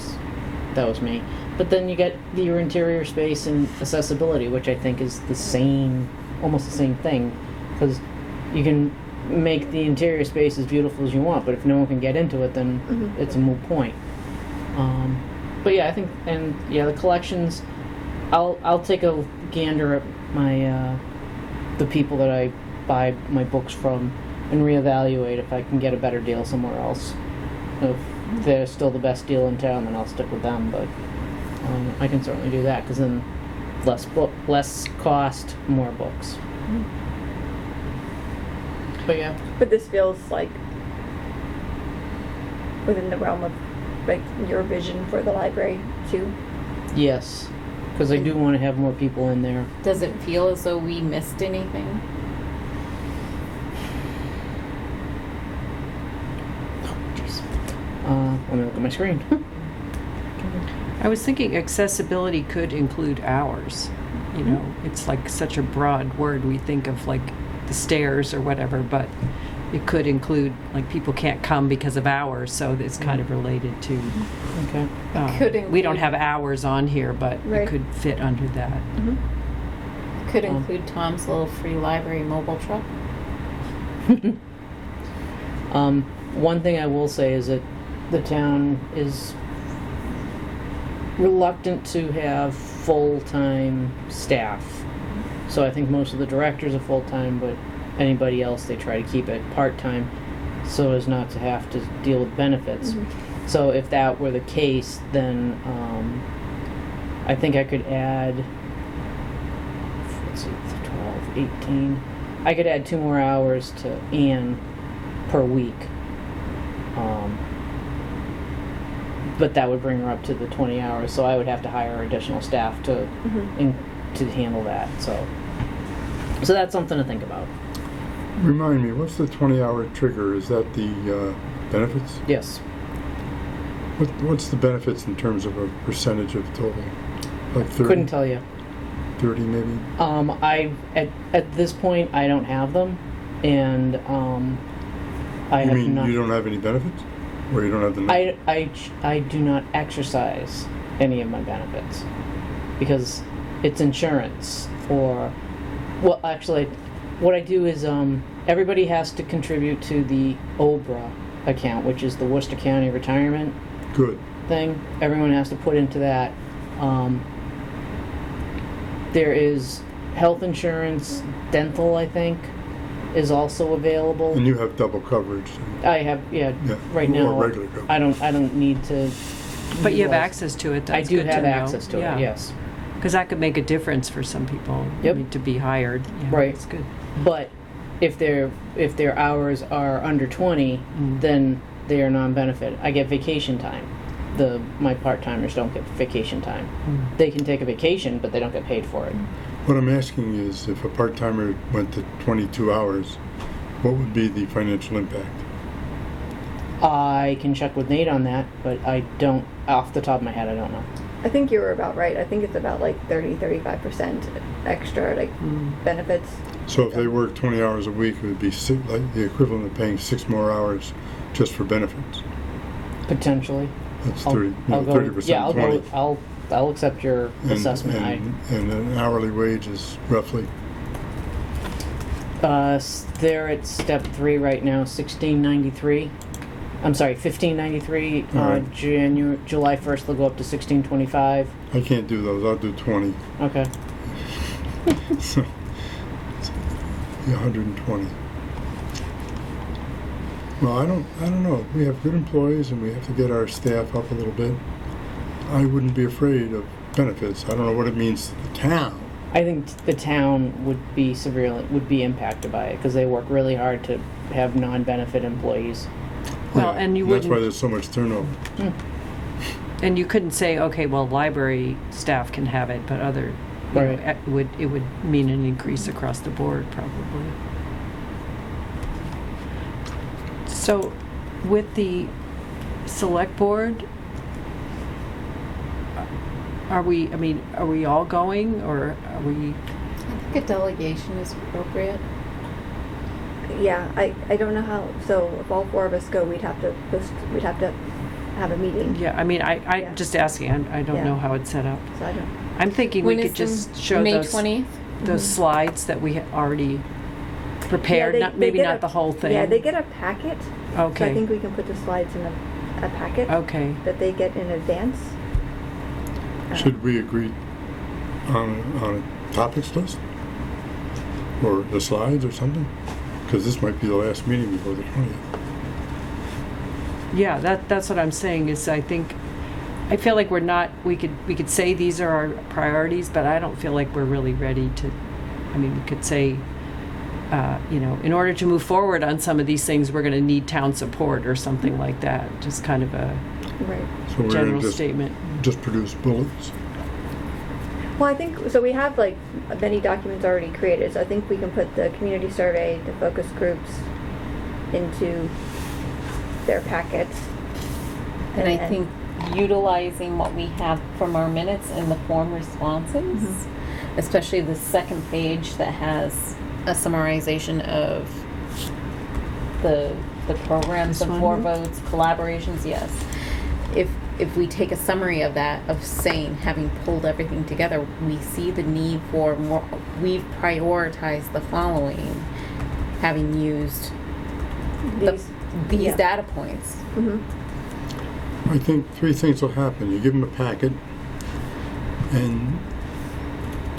was me. But then you get your interior space and accessibility, which I think is almost the same thing, because you can make the interior space as beautiful as you want, but if no one can get into it, then it's a moot point. But yeah, I think, and yeah, the collections, I'll take a gander at my the people that I buy my books from and reevaluate if I can get a better deal somewhere else. If they're still the best deal in town, then I'll stick with them. But I can certainly do that, because then less cost, more books. But yeah. But this feels like within the realm of like your vision for the library too. Yes, because I do want to have more people in there. Does it feel as though we missed anything? Let me look at my screen. I was thinking accessibility could include hours. You know, it's like such a broad word. We think of like the stairs or whatever, but it could include like people can't come because of hours, so it's kind of related to. Okay. Could we don't include- have hours on here, but Right. it could fit under that. Could include Tom's little free library mobile truck. One thing I will say is that the town is reluctant to have full-time staff. So I think most of the directors are full-time, but anybody else, they try to keep it part-time so as not to have to deal with benefits. So if that were the case, then I think I could add, let's see, 12, 18. I could add 2 more hours to Anne per week. But that would bring her up to the 20 hours, so I would have to hire additional staff to handle that. So that's something to think about. Remind me, what's the 20-hour trigger? Is that the benefits? Yes. What's the benefits in terms of a percentage of total? Like 30? Couldn't tell you. 30 maybe? At this point, I don't have them, and I You have mean not. you don't have any benefits? Or you don't have the... I do not exercise any of my benefits because it's insurance or, well, actually, what I do is everybody has to contribute to the OBRA account, which is the Worcester County Retirement Good. thing. Everyone has to put into that. There is health insurance, dental, I think, is also available. And you have double coverage. I have, right now. Or regular coverage. I don't need to. But you have utilize- access to it. I That's do good have to know. access to it. Yes, Because that could make a difference for some people. Yep. I mean, to be hired. Yeah, Right. It's good. but if their hours are under 20, then they are non-benefit. I get vacation time. My part-timers don't get vacation time. They can take a vacation, but they don't get paid for it. What I'm asking is, if a part-timer went to 22 hours, what would be the financial impact? I can check with Nate on that, but I don't, off the top of my head, I don't know. I think you were about right. I think it's about like 35% extra like benefits. So if they work 20 hours a week, it would be like the equivalent of paying 6 more hours just for benefits. Potentially. That's I'll- 30, I'll go- 30%, Yeah, 20. I'll accept your assessment. And an hourly wage is roughly, They're at step 3 right now, 1693. I'm sorry, 1593. All right. July 1st, they'll go up to 1625. I can't do those, I'll do 20. Okay. So, be 120. Well, I don't know. We have good employees and we have to get our staff up a little bit. I wouldn't be afraid of benefits. I don't know what it means to the town. I think the town would be impacted by it because they work really hard to have non-benefit employees. Well, Yeah, and you that's why wouldn't, there's so much turnover. and you couldn't say, okay, well, library staff can have it, but other, you know, Right. it would mean an increase across the board, probably. So, with the select board, are we all going, or are we? I think a delegation is appropriate. Yeah, I don't know how, so if all 4 of us go, we'd have to have a meeting. Yeah, I mean, Yeah. I'm just asking, I don't Yeah. know how it's set up. So I don't, I'm thinking we could just show May those 20th? those slides that we had already prepared, Yeah, not, maybe get not the whole thing. Yeah, they get a packet. So I Okay, think we can put the slides in a packet okay. that they get in advance. Should we agree on a topics list? Or the slides or something? Because this might be the last meeting before the 20th. Yeah, that's what I'm saying, is I feel like we're not, we could say these are our priorities, but I don't feel like we're really ready to, I mean, we could say, you know, in order to move forward on some of these things, we're gonna need town support or something like that, just kind of a Right. So we're general going to statement. just produce bullets. Well, I think, so we have like many documents already created, so I think we can put the community survey, the focus groups into their packets. And I think utilizing what we have from our minutes and the form responses, especially the second page that has a summarization of the programs, This the one 4 here? votes, collaborations, yes. If we take a summary of that, of saying, having pulled everything together, we see the need for more, we've prioritized the following, having used these yeah. data points. Mhm. I think 3 things will happen. You give them a packet, and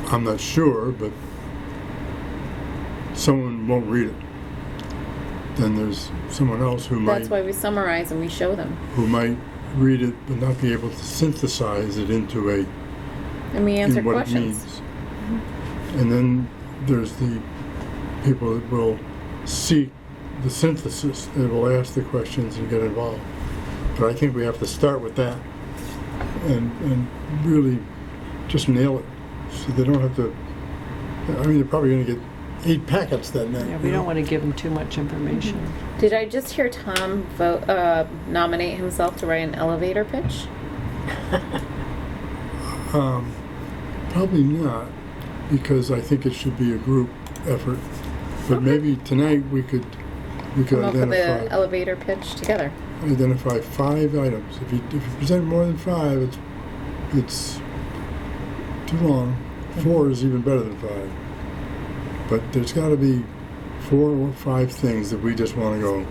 I'm not sure, but someone won't read it. Then there's someone else who might That's why we summarize and we show them. read it but not be able to synthesize it into a And we answer in what questions. it means. And then there's the people that will seek the synthesis, they will ask the questions and get involved. But I think we have to start with that and really just nail it, so they don't have to, I mean, they're probably going to get 8 packets that night. Yeah, we don't want to give them too much information. Did I just hear Tom nominate himself to write an elevator pitch? Probably not, because I think it should be a group effort. But maybe tonight we could Come up with an identify elevator pitch together. 5 items. If you present more than 5, it's too long. 4 is even better than 5. But there's got to be 4 or 5 things that we just want to go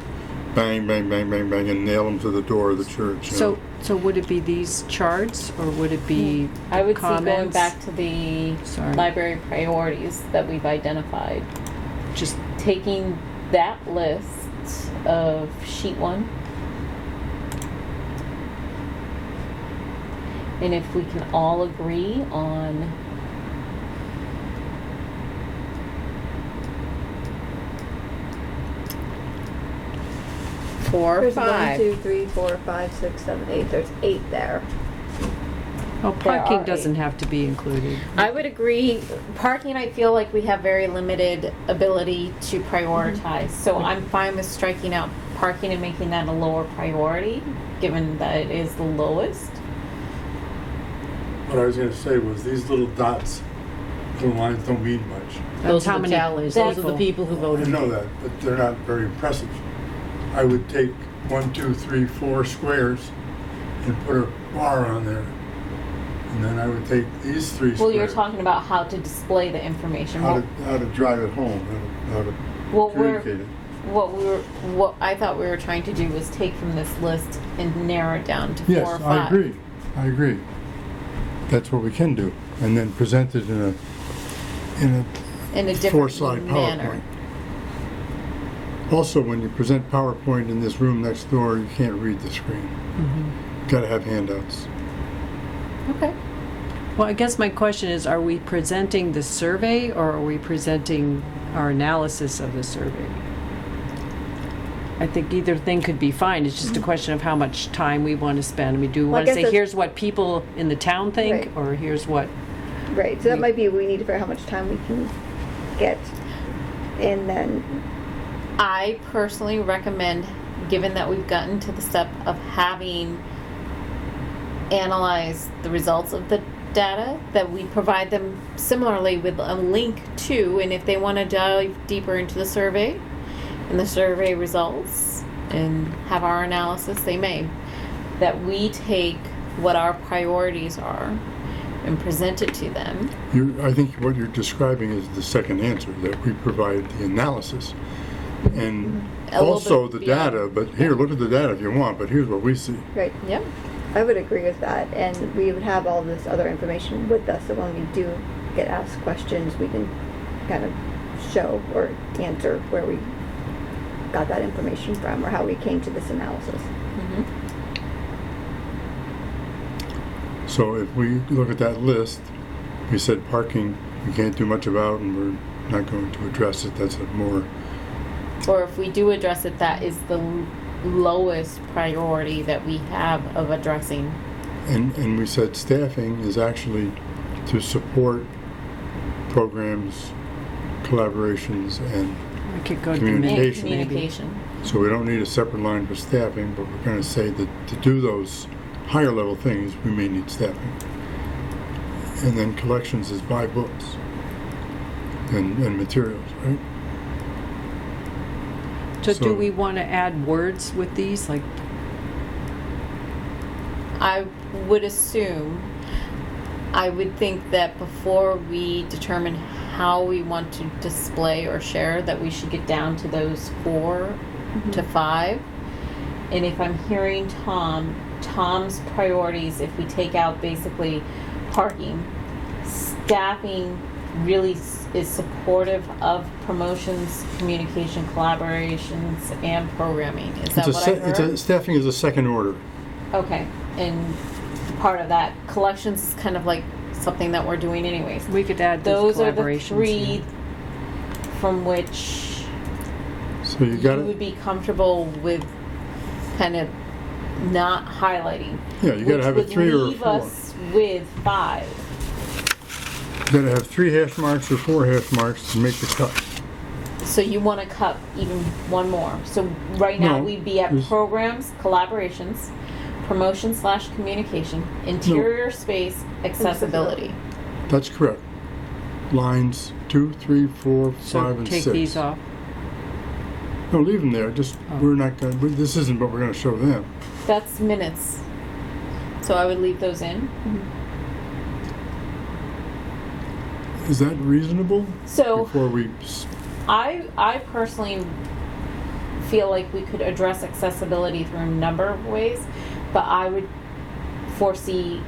bang, bang, bang, bang, bang, and nail them to the door of the church. You know? So would it be these charts, or would it be I would see going comments? back to the Sorry. library priorities that we've identified. Just, Taking that list of sheet 1. And if we can all agree on four or There's 5. 1, 2, 3, 4, 5, 6, 7, 8. There's 8 there. oh, parking are doesn't have to be included. I would agree. Parking, I feel like we have very limited ability to prioritize. So I'm fine with striking out parking and making that a lower priority, given that it is the lowest. What I was going to say was these little dots little lines don't mean much. Those how are the many tallies, those are the people who I voted. know that, but they're not very impressive. I would take 1, 2, 3, 4 squares and put a bar on there. And then I would take these 3 squares. Well, you're talking about how to display the information. How to drive it home, how to What communicate it. what I thought we were trying to do was take from this list and narrow it down to 4 or Yes, 5. I agree. That's what we can do. And then present it in In a a different 4-slide manner. PowerPoint. Also, when you present PowerPoint in this room next door, you can't read the screen. Got to have handouts. Okay. Well, I guess my question is, are we presenting the survey or are we presenting our analysis of the survey? I think either thing could be fine. It's just a question of how much time we want to spend. I mean, do we Well, I want to guess say, that's- here's what people in the town think, Right. or here's what? Right, so that might be, we need to figure out how much time we can get, and then, I personally recommend, given that we've gotten to the step of having analyzed the results of the data, that we provide them similarly with a link to, and if they want to dive deeper into the survey and the survey results and have our analysis, they may. That we take what our priorities are and present it to them. I think what you're describing is the second answer, that we provide the analysis. And A little also bit the beyond. data, but here, look at the data if you want, but here's what we see. right, Yep. I would agree with that, and we would have all this other information with us, so when we do get asked questions, we can kind of show or answer where we got that information from, or how we came to this analysis. Mm-hmm. So if we look at that list, we said parking, we can't do much about, and we're not going to address it. That's a more, Or if we do address it, that is the lowest priority that we have of addressing. and we said staffing is actually to support programs, collaborations, and We could go to And Communication. communication. so we don't need a separate line for staffing, but we're going to say that to do those higher level things, we may need staffing. And then collections is buy books and materials, right? So So- do we want to add words with these, like, I would assume, I would think that before we determine how we want to display or share, that we should get down to those 4 to 5. And if I'm hearing Tom's priorities, if we take out basically parking, staffing really is supportive of promotions, communication, collaborations, and programming. Is that what I heard? Staffing is a second order. Okay, and part of that, collections is kind of like something that we're doing anyways. we could add those Those are the collaborations? 3 from which So you you got would to, be comfortable with kind of not highlighting. yeah, you got to have a 3 or a Which would 4. leave us with 5. You got to have 3 hash marks or 4 hash marks to make the cut. So you want to cut even one more. So right now No, we'd be at there's- programs, collaborations, promotion/communication, interior space, accessibility. That's correct. Lines 2, 3, 4, 5, So and 6. take these off. No, leave them there. Just Oh. we're not going. This isn't what we're going to show them. That's minutes. So I would leave those in. Is that reasonable? So Before we, I personally feel like we could address accessibility through a number of ways, but I would foresee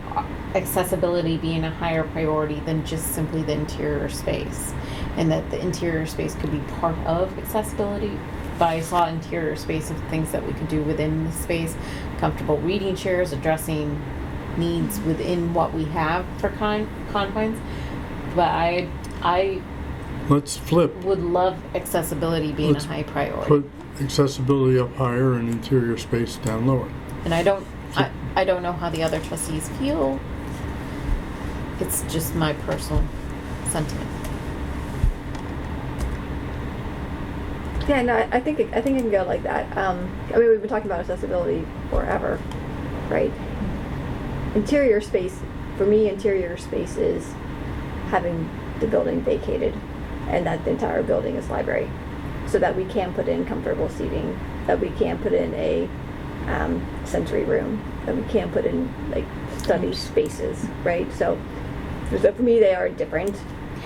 accessibility being a higher priority than just simply the interior space, and that the interior space could be part of accessibility. But I saw interior space of things that we could do within the space, comfortable reading chairs, addressing needs within what we have for confines. But I let's flip. would love accessibility being Let's a high priority. Put accessibility up higher and interior space down lower. And I don't know how the other trustees feel. It's just my personal sentiment. Yeah, no, I think it can go like that. I mean, we've been talking about accessibility forever, right? Interior space, for me, interior space is having the building vacated and that the entire building is library, so that we can put in comfortable seating, that we can put in a sensory room, that we can put in like study spaces, right? So for me, they are different.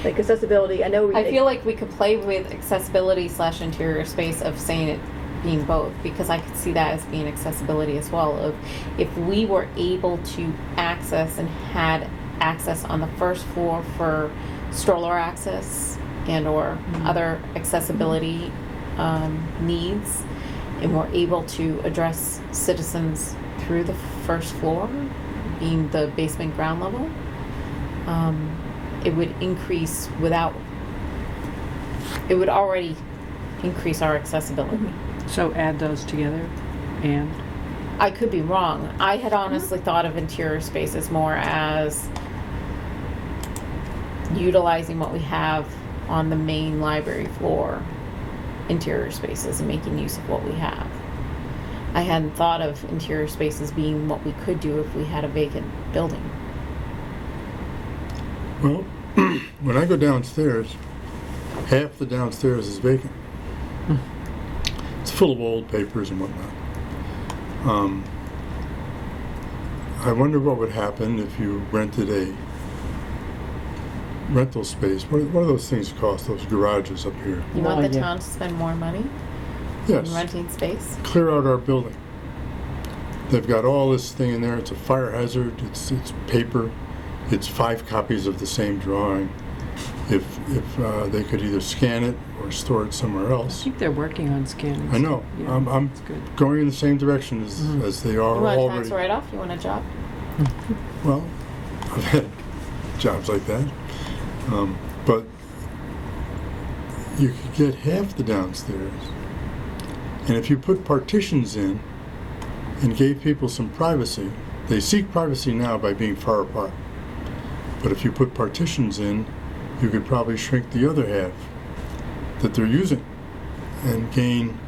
Like accessibility, I know I feel like we could play with accessibility / interior space of saying it being both, because I could see that as being accessibility as well. Of if we were able to access and had access on the first floor for stroller access and or other accessibility needs, and we're able to address citizens through the first floor, being the basement ground level, it would increase it would already increase our accessibility. So add those together, and I could be wrong. I had honestly thought of interior spaces more as utilizing what we have on the main library floor, interior spaces, and making use of what we have. I hadn't thought of interior spaces being what we could do if we had a vacant building. Well, when I go downstairs, half the downstairs is vacant. It's full of old papers and whatnot. I wonder what would happen if you rented a rental space. What do those things cost, those garages up here? You No want the idea. town to spend more money Yes. in renting space? Clear out our building. They've got all this thing in there. It's a fire hazard. It's paper. It's 5 copies of the same drawing. If they could either scan it or store it somewhere I else. think they're working on scanning. I know. Yeah, I'm that's good. going in the same direction as they are You want a already. tax write-off? You want a job? Well, I've had jobs like that. But you could get half the downstairs. And if you put partitions in and gave people some privacy, they seek privacy now by being far apart. But if you put partitions in, you could probably shrink the other half that they're using and gain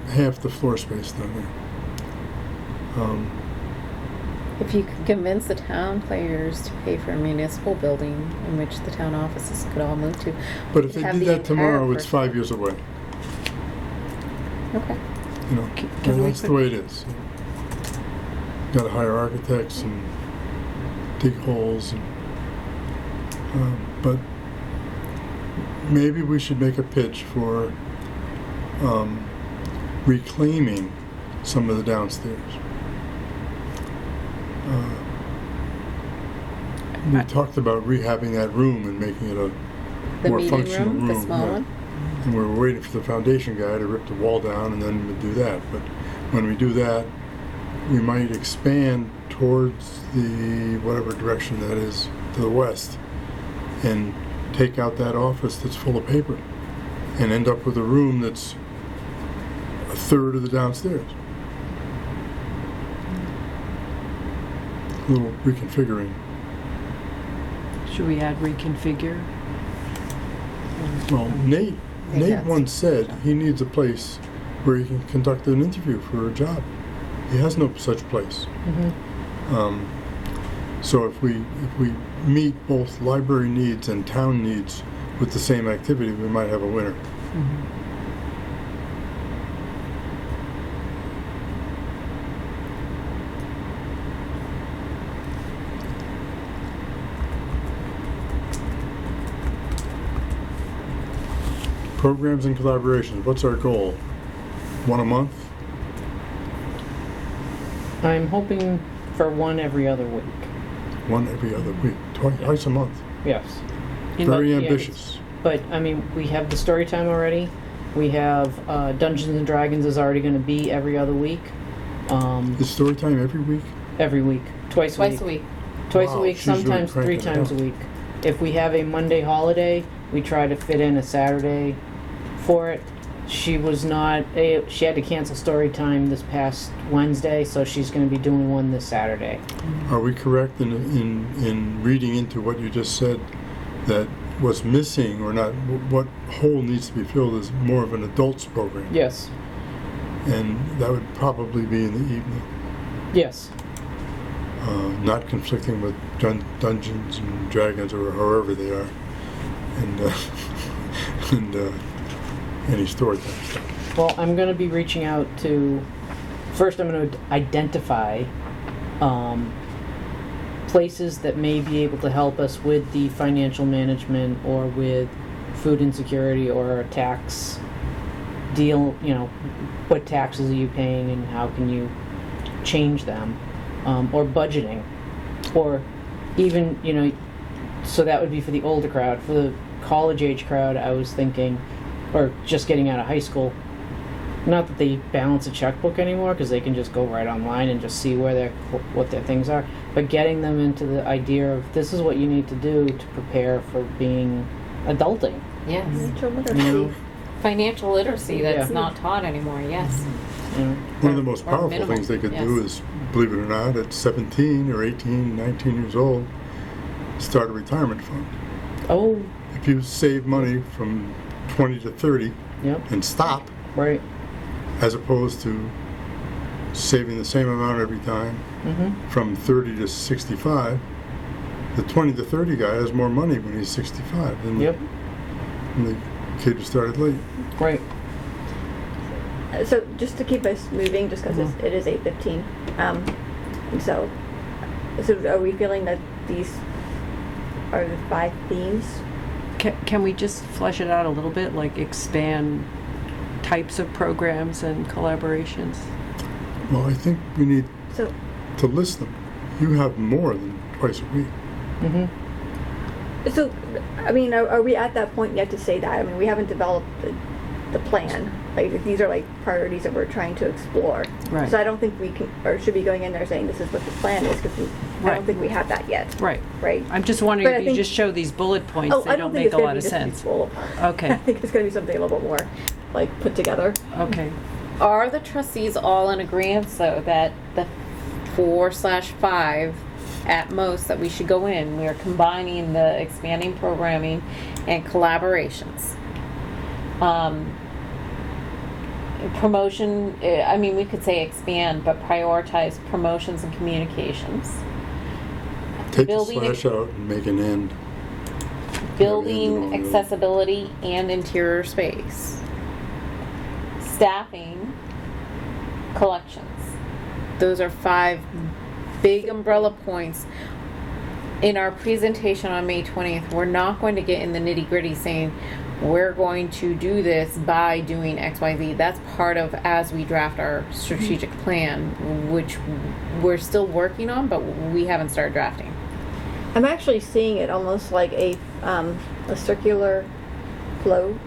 half the floor space down there. If you could convince the town players to pay for a municipal building in which the town offices could all move to. But if they have did the that entire tomorrow, it's first- 5 years away. Okay. You know, Can and we that's the put- way it is. Got to hire architects and dig holes, but maybe we should make a pitch for reclaiming some of the downstairs. We talked about rehabbing that room and making it a The more meeting functional room, room. the small yeah. one? And we were waiting for the foundation guy to rip the wall down and then we'd do that. But when we do that, we might expand towards the whatever direction that is to the west and take out that office that's full of paper and end up with a room that's a third of the downstairs. A little reconfiguring. Should we add reconfigure? Well, Nate that's- once said he needs a place where he can conduct an interview for a job. He has no such place. So if we meet both library needs and town needs with the same activity, we might have a winner. Programs and collaborations. What's our goal? One a month? I'm hoping for one every other week. One every other week. Twice a month. Yes. Very yeah, ambitious. But, I mean, we have the story time already. We have Dungeons and Dragons is already going to be every other week. Is story time every week? Every week. Twice Twice a week. Twice Wow, a week, she's really sometimes 3 cranking it times a out. week. If we have a Monday holiday, we try to fit in a Saturday for it. She was not, she had to cancel story time this past Wednesday, so she's going to be doing one this Saturday. Are we correct in reading into what you just said that what's missing or not, what hole needs to be filled is more of an adults program? Yes. And that would probably be in the evening. Yes. not conflicting with Dungeons and Dragons or however they are, and and any story type stuff. Well, I'm going to be reaching out to, first I'm going to identify places that may be able to help us with the financial management or with food insecurity or a tax deal, you know, what taxes are you paying and how can you change them, or budgeting, or even, you know, so that would be for the older crowd. For the college age crowd, I was thinking, or just getting out of high school, not that they balance a checkbook anymore because they can just go right online and just see what their things are, but getting them into the idea of this is what you need to do to prepare for being adulting. Yes. Financial You literacy. know? Financial literacy that's Yeah. not taught anymore, yes. You know? One of the most Or powerful minimal, things they could yes. do is, believe it or not, at 17 or 18, 19 years old, start a retirement fund. Oh, If you save money from 20 to 30 yep, and stop, right. as opposed to saving the same amount every time Mm-hmm. from 30 to 65, the 20 to 30 guy has more money when he's 65 than Yep, the kid who started late. right. So just to keep us moving, just because it is 8:15, and so are we feeling that these are the 5 themes? Can we just flesh it out a little bit, like expand types of programs and collaborations? Well, I think we need So, to list them. You have more than twice a week. Mm-hmm. so I mean, are we at that point yet to say that? I mean, we haven't developed the plan. Like, these are like priorities that we're trying to explore. Right. So I don't think we can, or should be going in there saying this is what the plan is, because I Right. don't think we have that yet. Right. Right? I'm just wondering But I if you think- just show these bullet points, Oh, they I don't don't think make it's a going lot to of be just sense. these bullet points. Okay. I think it's going to be something a little bit more, like, put together. Okay. Are the trustees all in agreement, so that the 4/5 at most that we should go in, we are combining the expanding programming and collaborations. Promotion, I mean, we could say expand, but prioritize promotions and communications. Take Building the slash out and make an end. Building accessibility and interior space. Staffing, collections. Those are 5 big umbrella points. In our presentation on May 20th, we're not going to get in the nitty-gritty saying we're going to do this by doing XYZ. That's part of as we draft our strategic plan, which we're still working on, but we haven't started drafting. I'm actually seeing it almost like a circular flow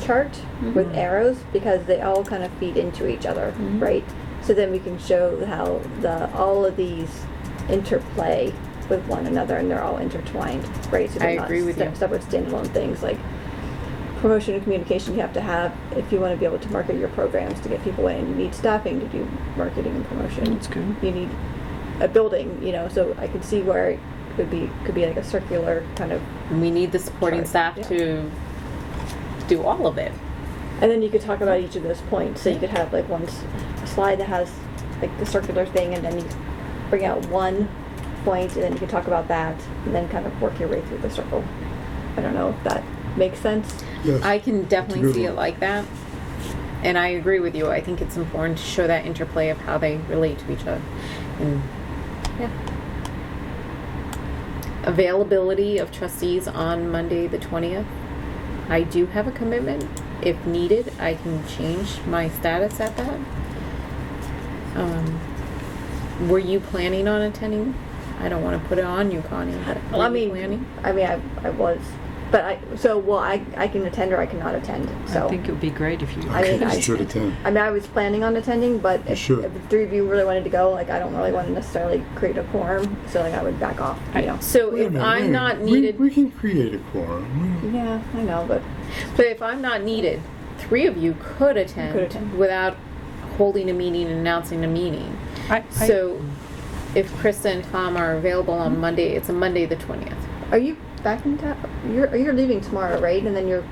chart with arrows, because they all kind of feed into each other, right? So then we can show how all of these interplay with one another, and they're all intertwined, right? So I they're agree with you. separate standalone things. Like promotion and communication, you have to have if you want to be able to market your programs to get people in. You need staffing to do marketing and promotion. That's good. You need a building, you know. So I could see where it could be like a circular kind of. We need the supporting Sure, staff yeah. to do all of it. And then you could talk about each of those points. So you could have like a slide that has like the circular thing, and then you bring out one point, and then you can talk about that, and then kind of work your way through the circle. I don't know if that makes sense. Yes. I can definitely good see one. it like that. And I agree with you. I think it's important to show that interplay of how they relate to each other. And yeah. Availability of trustees on Monday the 20th. I do have a commitment. If needed, I can change my status at that. Were you planning on attending? I don't want to put it on you, Connie, but Well, were you planning? I was, but I can attend or I cannot attend. So I think it would be great if you. I mean, You should attend. I mean, I was planning on attending, but if should. the 3 of you really wanted to go, like, I don't really want to necessarily create a quorum, so like I would back off. You know. So Wait a if minute, I'm wait a not minute. needed, We can create a quorum. Yeah, I know, but if I'm not needed, 3 of you could attend, Could attend. without holding a meeting and announcing a meeting. So if Krista and Tom are available on Monday, it's a Monday the 20th. are you back in town? You're leaving tomorrow, right? And then you're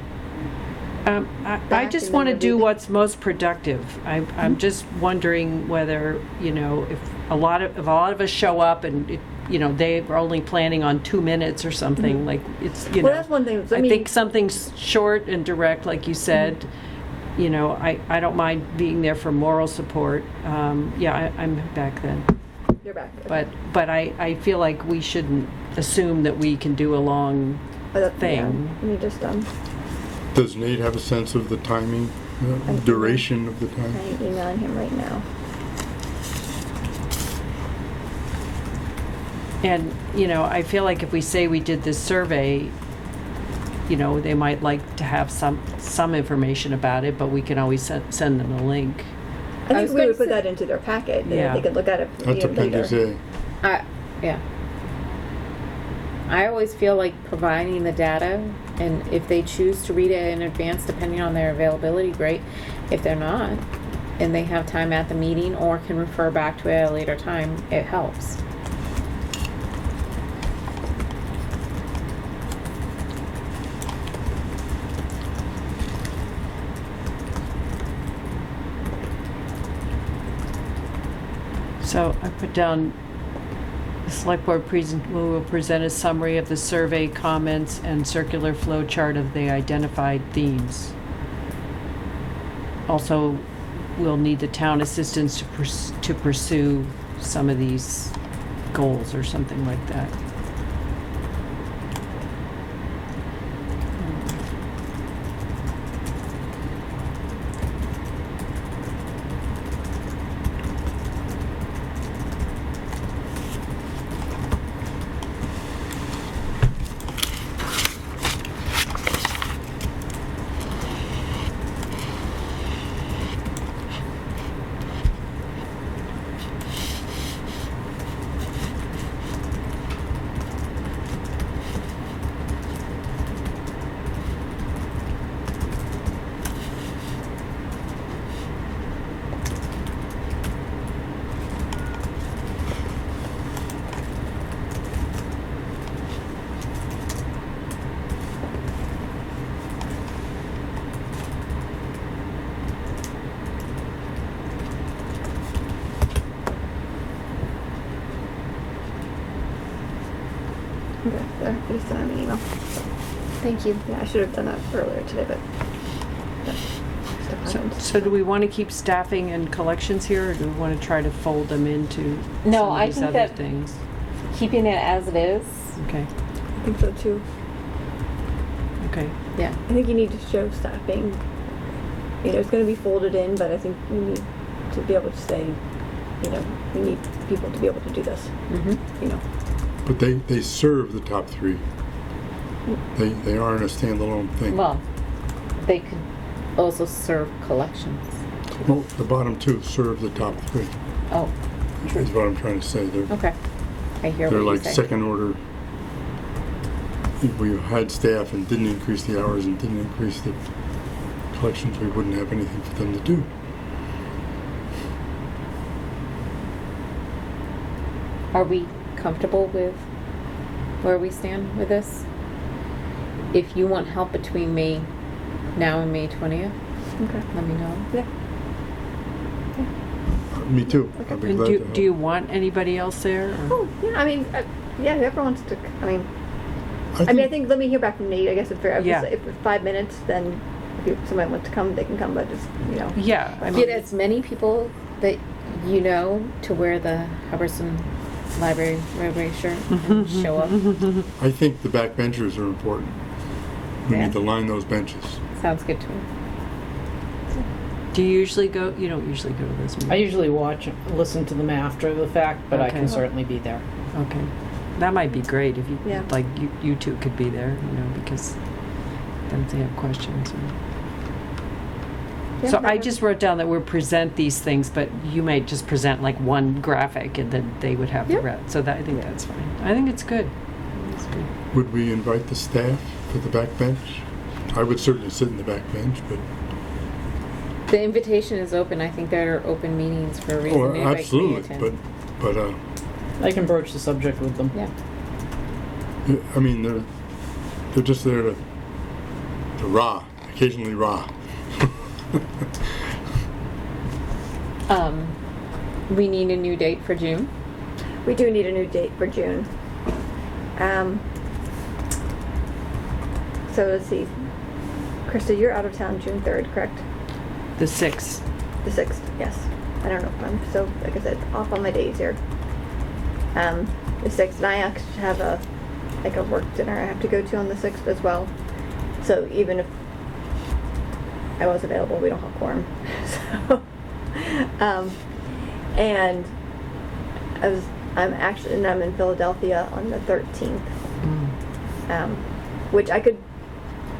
I back just and want to then do review what's most productive. I'm just wondering whether, if a lot of us show up and, they are only planning on 2 minutes or something, like, it's, Well, that's one thing. I think something's short and direct, like you said. I don't mind being there for moral support. I'm back then. You're back. Okay. But I feel like we shouldn't assume that we can do a long thing. Yeah, let me just Does Nate have a sense of the timing, I'm duration of the time? I'm emailing him right now. And, I feel like if we say we did this survey, they might like to have some information about it, but we can always send them a link. I think was we going would to put say- that into their packet. Yeah. They could look at it That's Appendix later. A. Yeah. I always feel like providing the data, and if they choose to read it in advance, depending on their availability, great. If they're not, and they have time at the meeting or can refer back to it at a later time, it helps. So I put down, the select board will present a summary of the survey comments and circular flow chart of the identified themes. Also, we'll need the town assistance to pursue some of these goals or something like that. Okay, there. I just sent him an email. Thank you. Yeah, I should have done that earlier today, but stuff So, happens. so do we want to keep staffing and collections here, or do we want to try to fold them into No, some of I these think other that- things? Keeping it as it is. Okay, I think so too. okay. Yeah. I think you need to show staffing. It's going to be folded in, but I think we need to be able to say, we need people to be able to do this. Mm-hmm. But they serve the top three. They aren't a standalone thing. Well, they could also serve collections. Well, the bottom two serve the top three. Oh, Is what I'm trying to say. okay. I hear They're what like you say. second order. If we had staff and didn't increase the hours and didn't increase the collections, we wouldn't have anything for them to do. Are we comfortable with where we stand with this? If you want help between now and May 20th, Okay. let me know. Yeah. Me too. I'd be And glad to help. do you want anybody else there? or- Oh, yeah, yeah, whoever wants to, I think, let me hear back from Nate, I guess, if Yeah. it's 5 minutes, then if somebody wants to come, they can come, but just, Yeah, I mean, Get as many people that you know to wear the Hubbardson Library shirt and show up. I think the backbenchers are important. We Yeah. need to line those benches. Sounds good to me. do you usually go, you don't usually go to those meetings? I usually listen to them after the fact, but I Okay. can certainly be there. Okay. That might be great if you, Yeah. like, you two could be there, because then if they have questions. Yeah, So that I would- just wrote down that we'll present these things, but you may just present like one graphic and then they would have the Yeah. rest. So I think that's fine. I think it's good. It's good. Would we invite the staff for the backbench? I would certainly sit in the backbench, but The invitation is open. I think there are open meetings for a reason. Anybody can absolutely. attend. But I can broach the subject with them. Yeah. I mean, they're just there to rah. I occasionally raw. We need a new date for June. We do need a new date for June. So let's see. Krista, you're out of town June 3rd, correct? The 6th. The 6th, yes. I don't know. I'm so, like I said, off on my days here. The 6th, and I actually have a work dinner I have to go to on the 6th as well. So even if I was available, we don't have quorum. So, and I'm in Philadelphia on the 13th. Which I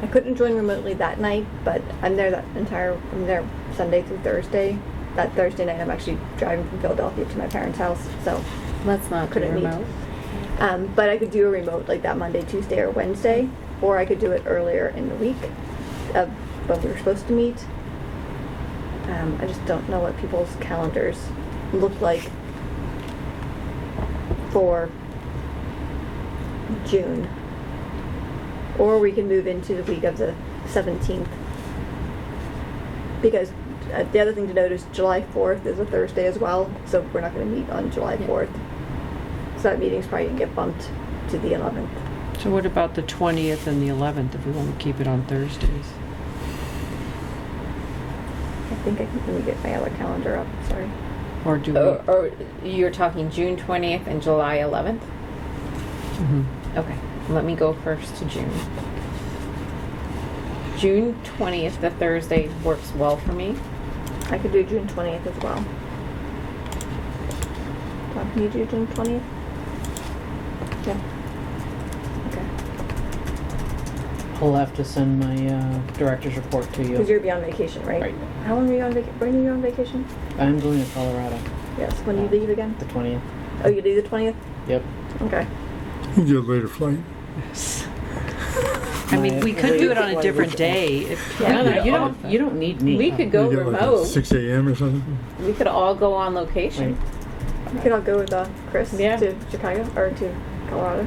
couldn't join remotely that night, but I'm there I'm there Sunday through Thursday. That Thursday night I'm actually driving from Philadelphia to my parents' house, so Let's not couldn't do meet. remote. But I could do a remote like that Monday, Tuesday, or Wednesday, or I could do it earlier in the week of when we were supposed to meet. I just don't know what people's calendars look like for June. Or we can move into the week of the 17th. Because the other thing to note is July 4th is a Thursday as well, so we're not going to meet on July 4th. So that meeting's probably going to get bumped to the 11th. So what about the 20th and the 11th, if we want to keep it on Thursdays? I think let me get my other calendar up, sorry. Or do we? Or you're talking June 20th and July 11th? Mhm. Okay, let me go first to June. June 20th, the Thursday, works well for me. I could do June 20th as well. Tom, can you do June 20th? Yeah. Okay. I'll have to send my director's report to Because you. you'll be on vacation, right? Right. How long are you on vacation? When are you on vacation? I'm going to Colorado, Yes, when do you leave again? the 20th. Oh, you leave the 20th? Yep. Okay. You get a later flight. I mean, we could do it on a different day. Yeah. No, You don't need me. We could go You get like remote. at 6 a.m. or something? We could all go on location. Right. We could all go with Chris Yeah. to Chicago, or to Colorado.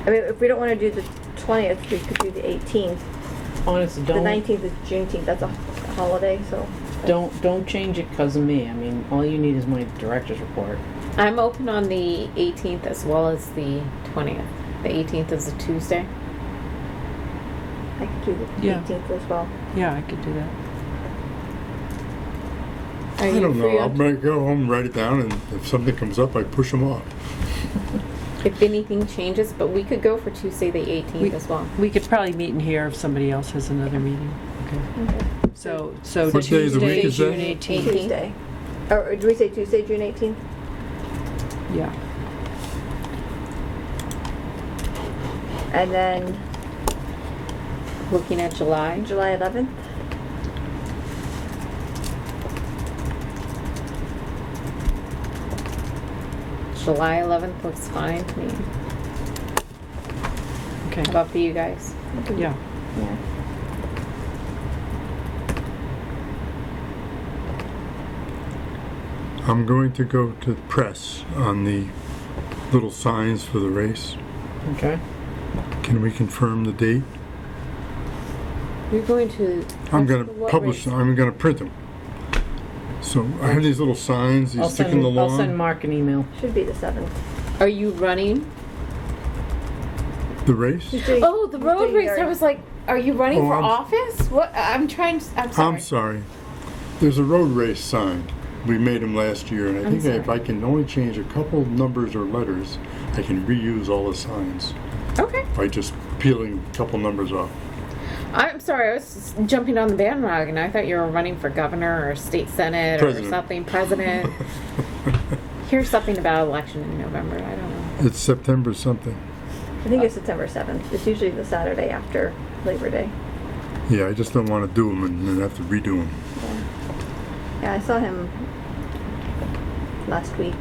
I mean, if we don't want to do the 20th, we could do the 18th. Honestly, The 19th is Juneteenth. That's a holiday, so. don't change it because of me. I mean, all you need is my director's report. I'm open on the 18th as well as the 20th. The 18th is a Tuesday. I could do the Yeah. 18th as well. Yeah, I could do that. Are I you don't know. free I'll on- might go home, write it down, and if something comes up, I push them off. If anything changes, but we could go for Tuesday the 18th as well. We could probably meet in here if somebody else has another meeting. Okay. Okay. So What day of the week Tuesday, is that? June 18th. Tuesday. Or do we say Tuesday, June 18th? Yeah. And then Looking at July. July 11th? July 11th looks fine to me. Okay. How about for you guys? Yeah. Yeah. I'm going to go to press on the little signs for the race. Okay. Can we confirm the date? You're going to. I'm going to what publish race? them. I'm going to print them. So I have these little signs. I'll These stick in the I'll send lawn. Mark an email. Should be the 7th. Are you running? The race? Oh, the road race. I was like, are you running Oh, for I'm- office? What? I'm trying to. I'm sorry. I'm sorry. There's a road race sign. We made them last year, and I I'm think sorry. if I can only change a couple numbers or letters, I can reuse all the signs Okay. by just peeling a couple numbers off. I'm sorry. I was just jumping on the bandwagon. I thought you were running for governor or state senate President. or something. President. Here's something about election in November. I don't know. It's September something. I think it's September 7th. It's usually the Saturday after Labor Day. Yeah, I just don't want to do them and then have to redo them. Yeah. Yeah, I saw him last week.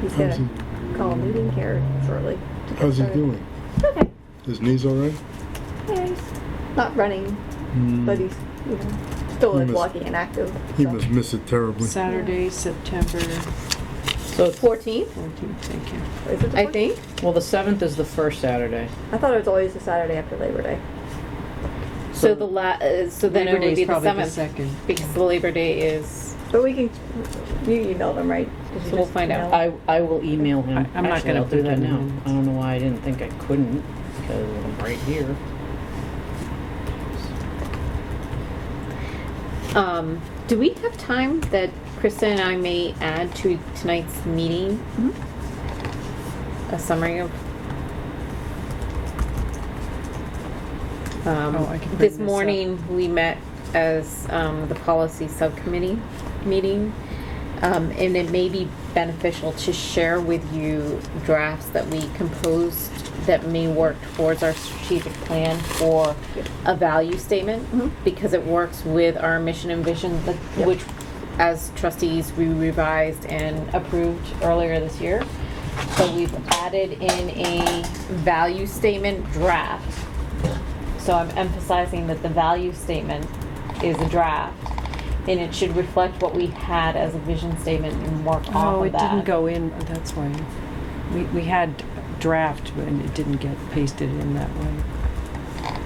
He's How's gonna call a meeting here shortly. to get How's he started. doing? Okay. His knees all right? Yeah, he's not running, but he's still He like must- walking and active. He so. must miss it terribly. Saturday, September So, it's- 14th, 14th, thank you. Is it the I 14th? think. well, the 7th is the first Saturday. I thought it was always the Saturday after Labor Day. So so then Labor it Day would is be the probably 7th. the 2nd. Because the Labor Day is, But we can, you email them, right? Did you So we'll just find out. email? I will email him. I'm not Actually, gonna I'll do put that that in now. minutes. I don't know why I didn't think I couldn't, because I'm right here. Do we have time that Krista and I may add to tonight's meeting? A summary of I can bring this this up. morning we met as the policy subcommittee meeting, and it may be beneficial to share with you drafts that we composed that may work towards our strategic plan for a value statement, because it works with our mission and vision, which as trustees we revised and approved earlier this year. So we've added in a value statement draft. So I'm emphasizing that the value statement is a draft, and it should reflect what we had as a vision statement and work off Oh, of it that. didn't go in, that's why. We had draft and it didn't get pasted in that way.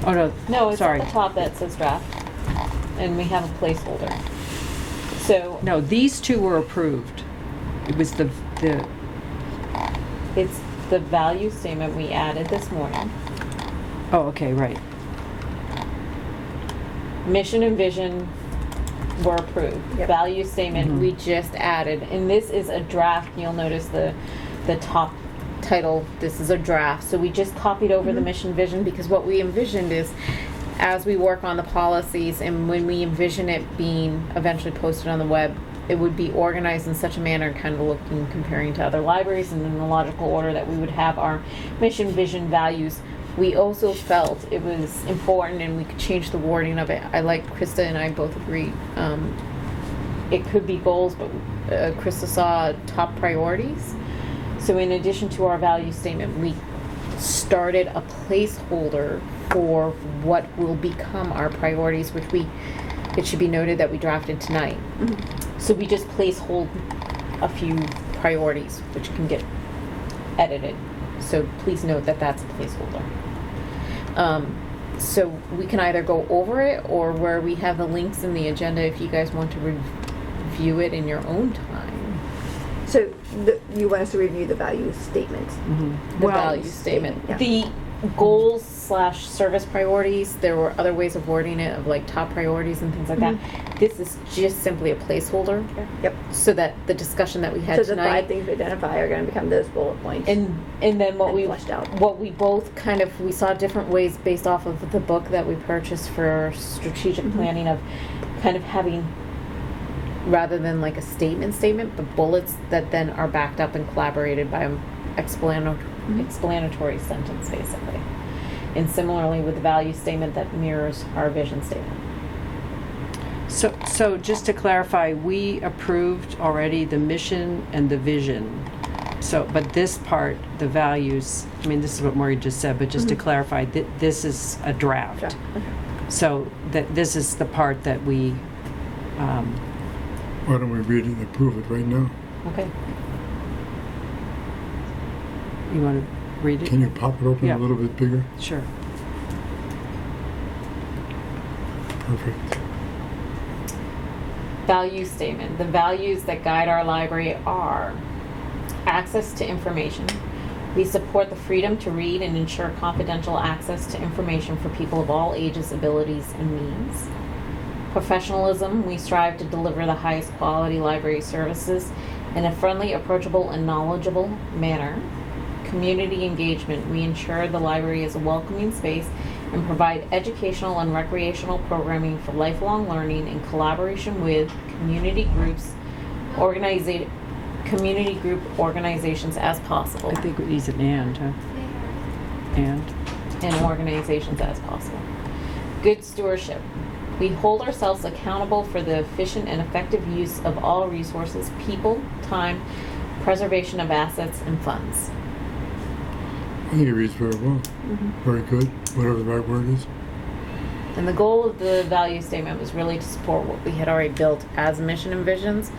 Oh, no. No, it's sorry. at the top that says draft, and we have a placeholder. So No, these two were approved. It was the, it's the value statement we added this morning. oh, okay, right. Mission and vision were approved. Yep. Value statement we just added, and this is a draft. You'll notice the top title. This is a draft. So we just copied over the mission vision, because what we envisioned is, as we work on the policies and when we envision it being eventually posted on the web, it would be organized in such a manner, kind of looking, comparing to other libraries, and in the logical order that we would have our mission, vision, values. We also felt it was important, and we could change the wording of it. I like Krista and I both agreed. It could be goals, but Krista saw top priorities. So in addition to our value statement, we started a placeholder for what will become our priorities, which it should be noted that we drafted tonight. So we just placehold a few priorities, which can get edited. So please note that that's a placeholder. So we can either go over it, or where we have the links in the agenda if you guys want to review it in your own time. So you want us to review the value statement? The Well, value statement. yeah. The goals / service priorities, there were other ways of wording it, of like top priorities and things like that. This is just simply a placeholder, Yep. so that the discussion that we had So the 5 tonight, things we identify are going to become those bullet points. and then what And we fleshed out. what we both kind of, we saw different ways based off of the book that we purchased for strategic planning, of kind of having, rather than like a statement, but bullets that then are backed up and collaborated by an explanatory sentence, basically. And similarly with the value statement that mirrors our vision statement. So just to clarify, we approved already the mission and the vision. So, but this part, the values, I mean, this is what Maureen just said, but just to clarify, this is a draft. Draft, okay. So that this is the part that we, Why don't we read it and approve it right now? Okay. you want to read it? Can you pop it open Yeah. a little bit bigger? Sure. Perfect. Value statement. The values that guide our library are access to information. We support the freedom to read and ensure confidential access to information for people of all ages, abilities, and means. Professionalism. We strive to deliver the highest quality library services in a friendly, approachable, and knowledgeable manner. Community engagement. We ensure the library is a welcoming space and provide educational and recreational programming for lifelong learning in collaboration with community group organizations as possible. I think it needs an and, huh? And? And organizations as possible. Good stewardship. We hold ourselves accountable for the efficient and effective use of all resources, people, time, preservation of assets, and funds. I think it reads very well. Very good, whatever the right word is. And the goal of the value statement was really to support what we had already built as mission and visions,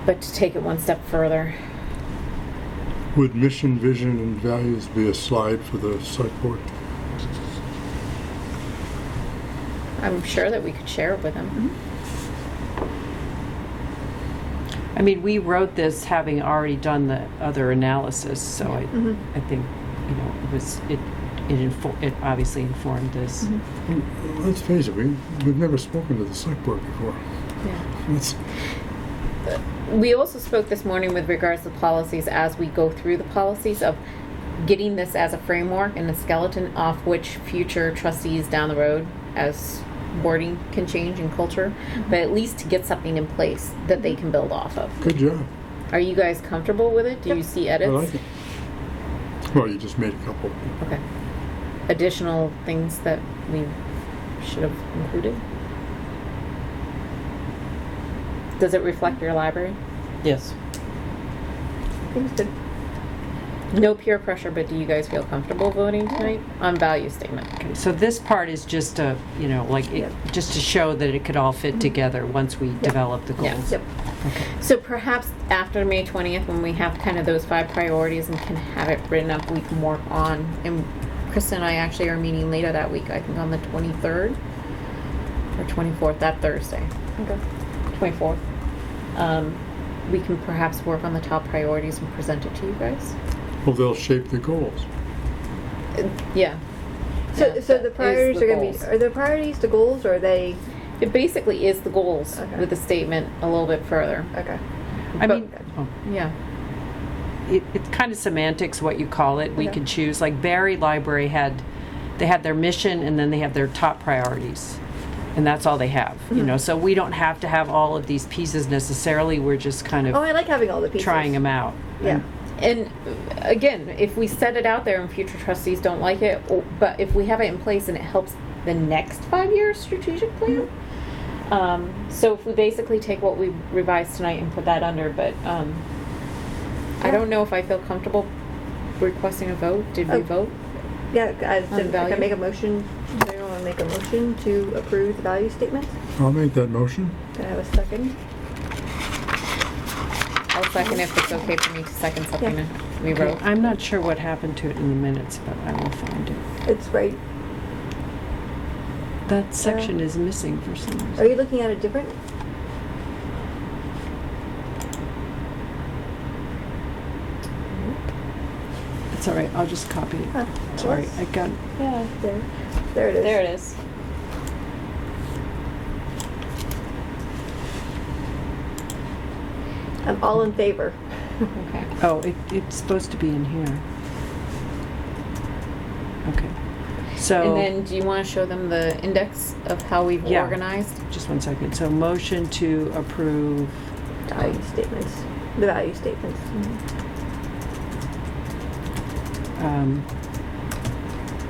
But to take it one step further, Would mission, vision, and values be a slide for the select board? I'm sure that we could share it with them. I mean, we wrote this having already done the other analysis, so I think, you know, it obviously informed this. Well, let's face it, we've never spoken to the select board before. Yeah. Let's, We also spoke this morning with regards to policies as we go through the policies of getting this as a framework and a skeleton off which future trustees down the road as wording can change in culture, but at least to get something in place that they can build off of. good job. Are you guys comfortable with it? Do you Yep. see I edits? like it. Well, you just made a couple. Okay. Additional things that we should have included? Does it reflect your library? Yes. I think it's good. No peer pressure, but do you guys feel comfortable voting tonight on value statement? Okay, so this part is just a, you know, like, Yeah. just to show that it could all fit together once we develop the Yeah. goals. Yep. Okay. So perhaps after May 20th, when we have kind of those 5 priorities and can have it written up, we can work on, and Krista and I actually are meeting later that week, I think on the 23rd or 24th, that Thursday. Okay. 24th. We can perhaps work on the top priorities and present it to you guys. Well, they'll shape the goals. Yeah. So, Yeah, so that the is priorities the are going to goals. be, are the priorities the goals, or are they, It basically is the goals Okay. with the statement a little bit further. okay. I But- mean, oh, Yeah. it's kind of semantics what you call it. We Okay. could choose, like Barry Library they had their mission and then they have their top priorities. And that's all they have, you know, so we don't have to have all of these pieces necessarily. We're just kind Oh, of I like having all the pieces. trying them out. Yeah. And again, if we set it out there and future trustees don't like it, but if we have it in place and it helps the next 5-year strategic plan. So if we basically take what we revised tonight and put that under, but I don't know if I feel comfortable requesting a vote. Did we Oh. vote? Yeah, I value? can make a motion, does anyone want to make a motion to approve the value statement? I'll make that motion. Can I have a second? I'll second if it's okay for me to second something Yeah. that we Okay, wrote. I'm not sure what happened to it in the minutes, but I will find it. It's right, That section is missing for some are reason. you looking at a different? It's all right, I'll just copy it. Huh, Sorry, was- I got, Yeah, there it is. There it is. I'm all in favor. Okay. oh, it's supposed to be in here. Okay. So. And then do you want to show them the index of how we've Yeah. organized? Just one second. So motion to approve, Value statements, the value statements.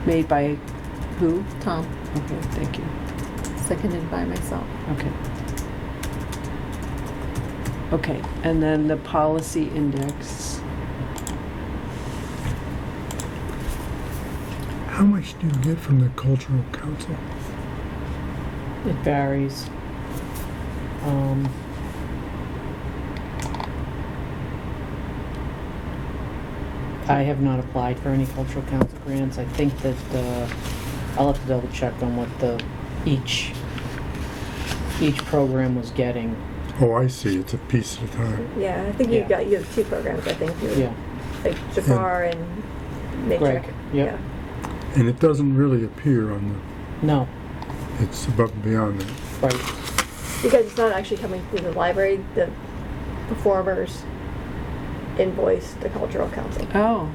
made by who? Tom, Okay, thank you. seconded by myself. Okay. Okay, and then the policy index. How much do you get from the cultural council? It varies. I have not applied for any cultural council grants. I think that I'll have to double check on what each program was getting. Oh, I see. It's a piece at a time. Yeah, I think Yeah. you have 2 programs, I think. Yeah. Like Jafar and Nature. Greg, yep. Yeah. And it doesn't really appear on No, it's above and beyond that. right. Because it's not actually coming through the library, the performers invoice the cultural council. Oh,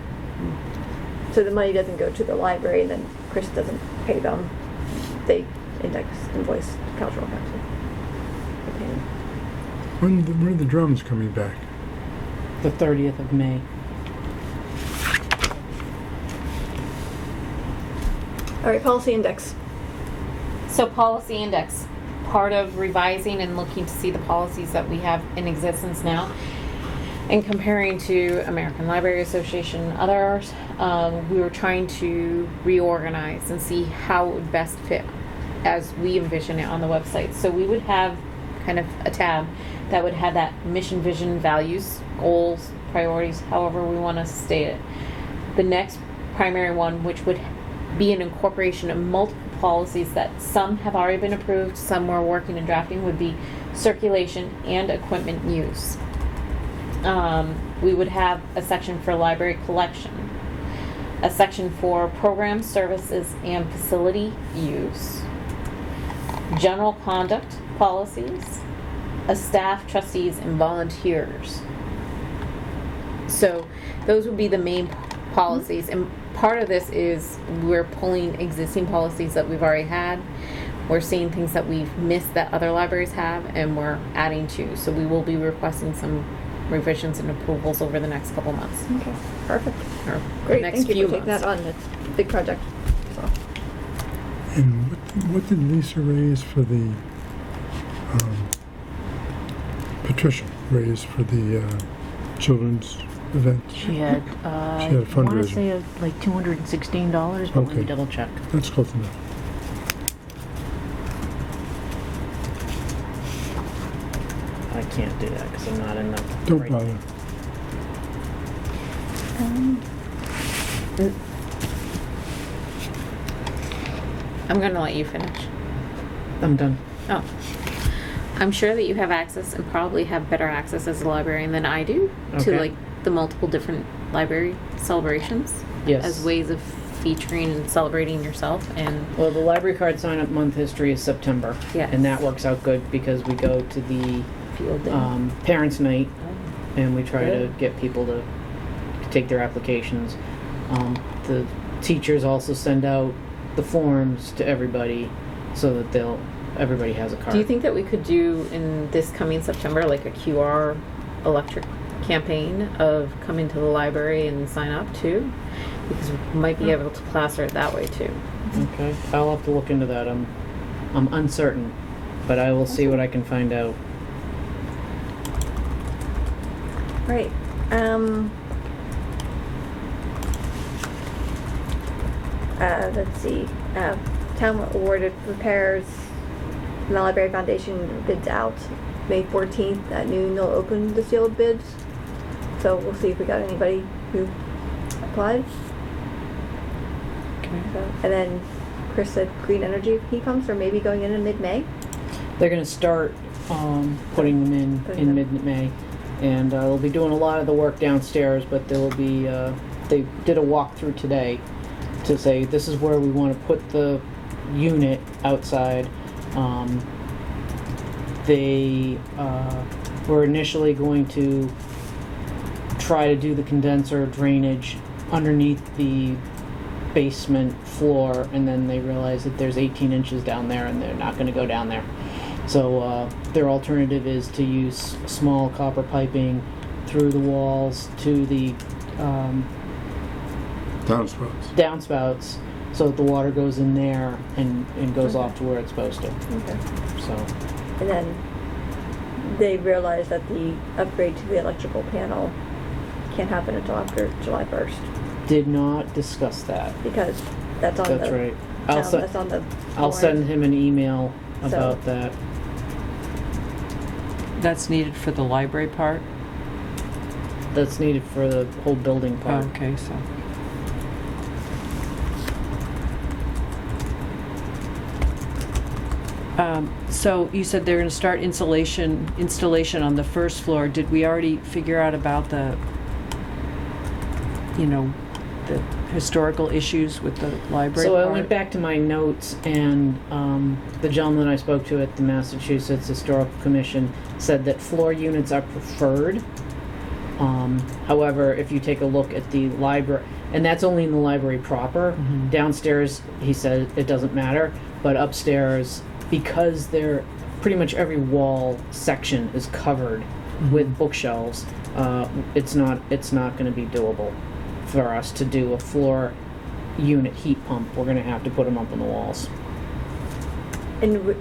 So the money doesn't go to the library and then Chris doesn't pay them. They invoice the cultural council. They pay them. When are the drums coming back? The 30th of May. All right, policy index. So policy index, part of revising and looking to see the policies that we have in existence now and comparing to American Library Association and others, we were trying to reorganize and see how it would best fit as we envision it on the website. So we would have kind of a tab that would have that mission, vision, values, goals, priorities, however we want to state it. The next primary one, which would be an incorporation of multiple policies that some have already been approved, some we're working and drafting, would be circulation and equipment use. We would have a section for library collection, a section for program services and facility use, general conduct policies, a staff, trustees, and volunteers. So those would be the main policies, and part of this is we're pulling existing policies that we've already had. We're seeing things that we've missed that other libraries have, and we're adding to. So we will be requesting some revisions and approvals over the next couple months. Okay, perfect. Or Great, next thank you few for taking months. that on. It's a big project. So, And what did Lisa raise for the, Patricia raise for the children's event? She had, She had a I want to fundraiser. say like $216, but let me Okay. double check. That's close enough. I can't do that because I'm not in the. Don't right- bother. I'm going to let you finish. I'm done. Oh. I'm sure that you have access and probably have better access as a librarian than I do to Okay. like the multiple different library celebrations Yes. as ways of featuring and celebrating yourself. And Well, the library card sign-up month history is September. Yes. And that works out good because we go to the field day. parents' night and we try to Good. get people to take their applications. The teachers also send out the forms to everybody so that everybody has a card. Do you think that we could do in this coming September like a QR electric campaign of coming to the library and sign up too? Because we might be able to plaster it that way too. Okay, I'll have to look into that. I'm uncertain, but I will see what I can find out. right. Let's see. Town awarded repairs. The Library Foundation bids out May 14th at noon. They'll open the sealed bids. So we'll see if we got anybody who applied. Okay. So, and then Chris said green energy heat pumps are maybe going in mid-May. They're going to start putting them in Putting them- mid-May, and they'll be doing a lot of the work downstairs. But there will be they did a walkthrough today to say this is where we want to put the unit outside. They were initially going to try to do the condenser drainage underneath the basement floor, and then they realized that there's 18 inches down there and they're not going to go down there. So their alternative is to use small copper piping through the walls to the Downspouts. downspouts so that the water goes in there and goes off to where it's supposed to. Okay. So And then they realized that the upgrade to the electrical panel can't happen until after July 1st did not discuss that. because that's on That's the right. that's on the I'll send warrant. him an email So- about that. That's needed for the library part? That's needed for the whole building Oh, part. okay, so. So you said they're going to start installation on the first floor. Did we already figure out about the historical issues with the library So I part? went back to my notes, and the gentleman I spoke to at the Massachusetts Historical Commission said that floor units are preferred. However, if you take a look at the library, and that's only in the library proper, Mhm. downstairs, he said it doesn't matter, but upstairs, because they're pretty much every wall section is covered with bookshelves, it's not going to be doable for us to do a floor unit heat pump. We're going to have to put them up on the walls. And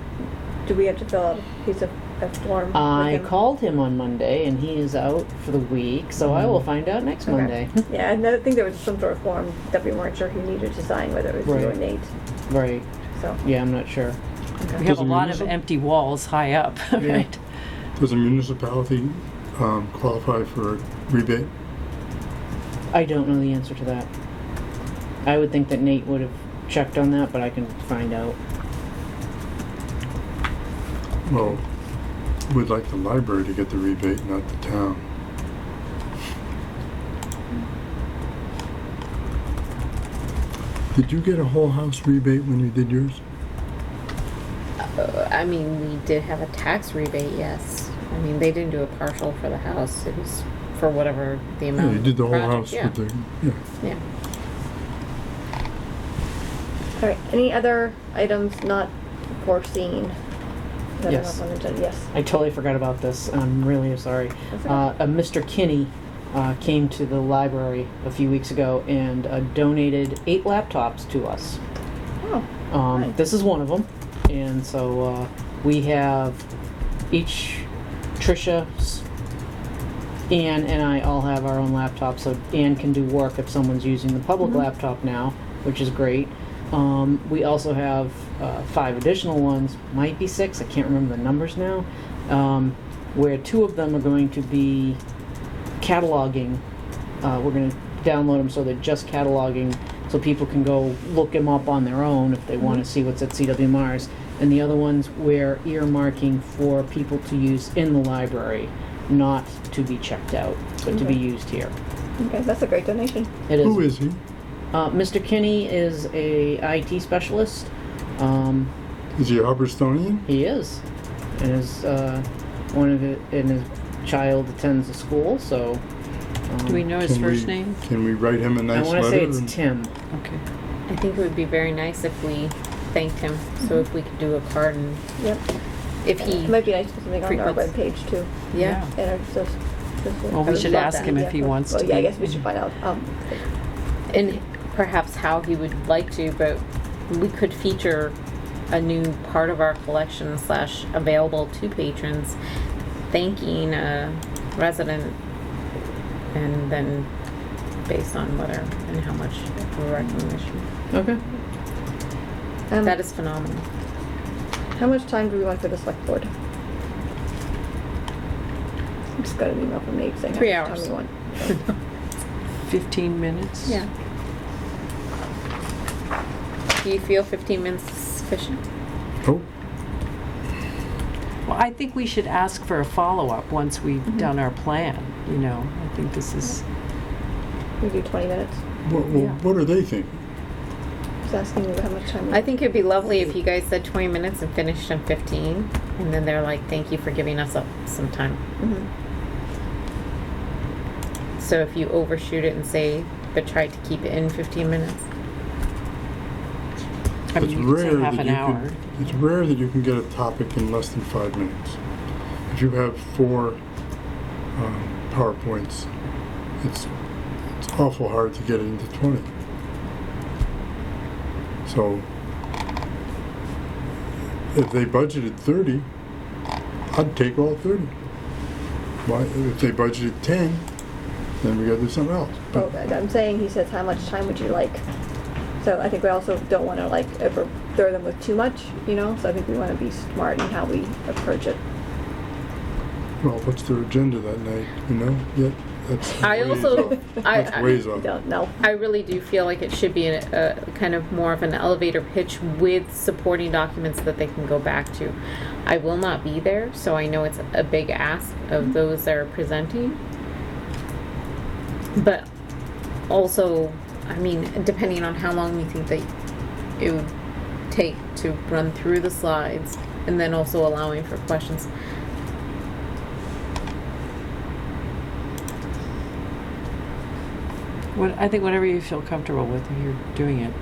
do we have to fill out a piece of a form? I with him? called him on Monday, and he is out for the week, so I will find out next Okay. Monday. Yeah, and I think there was some sort of form that we weren't sure who needed to sign, whether it was you or Right. Nate. Right. So Yeah, I'm not sure. We have a Doesn't lot of municipal- empty walls high up, right? Does a municipality qualify for a rebate? I don't know the answer to that. I would think that Nate would have checked on that, but I can find out. Well, we'd like the library to get the rebate, not the town. Did you get a whole house rebate when you did yours? I mean, we did have a tax rebate, yes. I mean, they didn't do a partial for the house. It was for whatever the Yeah, amount you of did the whole project, house yeah. with the, yeah. Yeah. All right, any other items not foreseen? that are Yes. up on the agenda? Yes. I totally forgot about this. I'm really sorry. That's okay. Mr. Kinney came to the library a few weeks ago and donated 8 laptops to us. Oh, nice. This is one of them. And so we have each, Tricia, Ann, and I all have our own laptops. So Ann can do work if someone's using the public laptop now, which is great. We also have 5 additional ones, might be 6, I can't remember the numbers now, where 2 of them are going to be cataloging. We're going to download them so they're just cataloging, so people can go look them up on their own if they want to see what's at CW Mars. And the other ones we're earmarking for people to use in the library, not to be checked out, but to be Okay. used here. Okay, that's a great donation. It is. Who is he? Mr. Kinney is a IT specialist. Is he a Hubbarstonian? He is, and his and his child attends the school. So, Do we know his Can first we- name? Can we write him a I nice want to letter? say it's and- Tim. Okay. I think it would be very nice if we thanked him. So if we could do a card and Yep. if he, It might be nice to put something on our frequents- webpage too. yeah. And it's just, Well, we would should love ask that. him if he wants well, to. yeah, I be- guess we should find out. And perhaps how he would like to, but we could feature a new part of our collection / available to patrons, thanking a resident, and then based on whether and how much of a recognition. Okay. That is phenomenal. How much time do we want for the select board? I just got an email from Nate saying 3 how much hours. time we want. 15 minutes? Yeah. Do you feel 15 minutes is sufficient? Oh, Well, I think we should ask for a follow-up once we've done our plan, you know. I think this is, We do 20 minutes. Yeah. what are they thinking? Just asking you how much time. I think it'd be lovely if you guys said 20 minutes and finished in 15, and then they're like, thank you for giving us up some time. Mhm. So if you overshoot it and say, but try to keep it in 15 minutes. I mean, It's you could say rare half that an you hour. can- It's rare that you can get a topic in less than 5 minutes. If you have 4 PowerPoints, it's awful hard to get it into 20. So if they budgeted 30, I'd take all 30. Why, if they budgeted 10, then we gotta do something else. Well, I'm saying, he says, how much time would you like? So I think we also don't want to like overthrow them with too much, you know? So I think we want to be smart in how we approach it. Well, what's their agenda that night, you know? Yet, that's I ways also- off. I- That's I- ways I off. don't know. I really do feel like it should be a kind of more of an elevator pitch with supporting documents that they can go back to. I will not be there, so I know it's a big ask of those that are presenting. But also, I mean, depending on how long we think that it would take to run through the slides, and then also allowing for questions. I think whatever you feel comfortable with, if you're doing it.